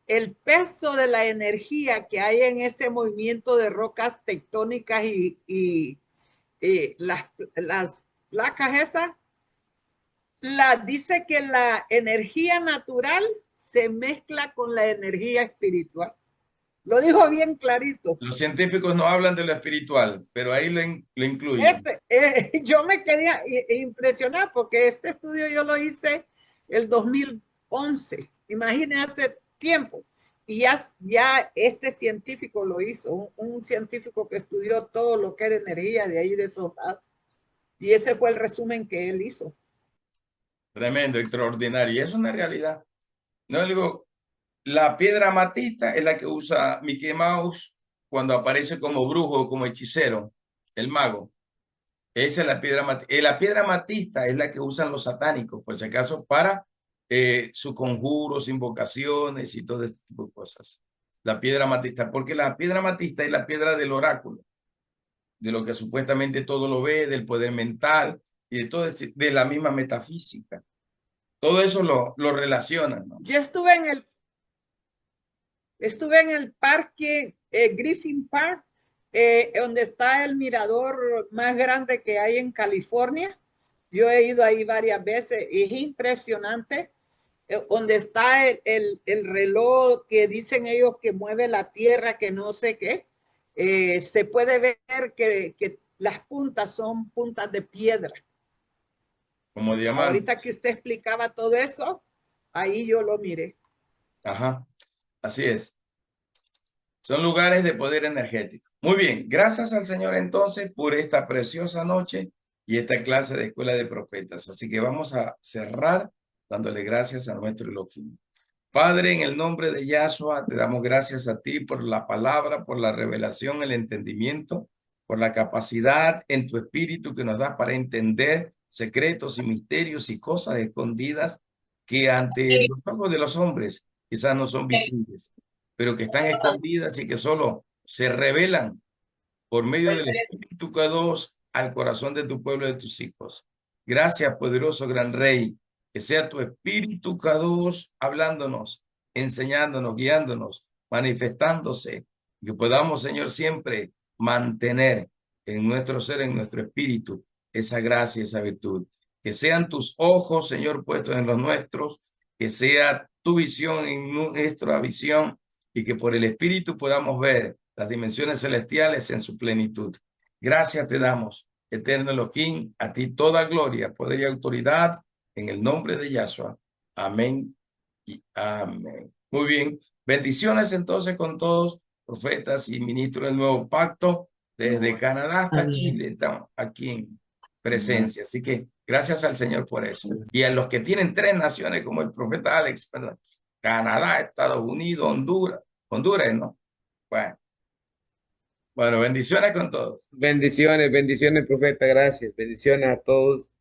el peso de la energía que hay en ese movimiento de rocas tectónicas y las placas esas, dice que la energía natural se mezcla con la energía espiritual. Lo dijo bien clarito. Los científicos no hablan de lo espiritual, pero ahí lo incluyen. Yo me quedé impresionado porque este estudio yo lo hice el 2011. Imagínense hace tiempo. Y ya este científico lo hizo, un científico que estudió todo lo que era energía de ahí de esos lados. Y ese fue el resumen que él hizo. Tremendo, extraordinario. Y es una realidad. No digo, la piedra amatista es la que usa Mickey Mouse cuando aparece como brujo, como hechicero, el mago. Esa es la piedra amatista. La piedra amatista es la que usan los satánicos, por si acaso, para sus conjuros, invocaciones y todo este tipo de cosas. La piedra amatista, porque la piedra amatista es la piedra del oráculo, de lo que supuestamente todo lo ve, del poder mental y de todo de la misma metafísica. Todo eso lo relacionan, ¿no? Yo estuve en el parque Griffin Park, donde está el mirador más grande que hay en California. Yo he ido ahí varias veces y es impresionante. Donde está el reloj que dicen ellos que mueve la tierra, que no sé qué. Se puede ver que las puntas son puntas de piedra. Como diamantes. Ahorita que usted explicaba todo eso, ahí yo lo miré. Ajá, así es. Son lugares de poder energético. Muy bien, gracias al Señor entonces por esta preciosa noche y esta clase de Escuela de Profetas. Así que vamos a cerrar dándole gracias a nuestro Elohim. Padre, en el nombre de Yahshua, te damos gracias a ti por la palabra, por la revelación, el entendimiento, por la capacidad en tu espíritu que nos das para entender secretos y misterios y cosas escondidas que ante los ojos de los hombres quizás no son visibles, pero que están escondidas y que solo se revelan por medio del Espíritu K2 al corazón de tu pueblo, de tus hijos. Gracias, poderoso gran Rey, que sea tu Espíritu K2 hablándonos, enseñándonos, guiándonos, manifestándose, y que podamos, Señor, siempre mantener en nuestro ser, en nuestro espíritu, esa gracia, esa virtud. Que sean tus ojos, Señor, puestos en los nuestros, que sea tu visión en nuestra visión, y que por el Espíritu podamos ver las dimensiones celestiales en su plenitud. Gracias te damos, eterno Elohim, a ti toda gloria, poder y autoridad, en el nombre de Yahshua. Amén y amén. Muy bien, bendiciones entonces con todos, profetas y ministros del nuevo pacto, desde Canadá hasta Chile, estamos aquí en presencia. Así que gracias al Señor por eso. Y a los que tienen 3 naciones, como el profeta Alex, ¿verdad? Canadá, Estados Unidos, Honduras, ¿no? Bueno, bendiciones con todos. Bendiciones, bendiciones, profeta, gracias. Bendiciones a todos.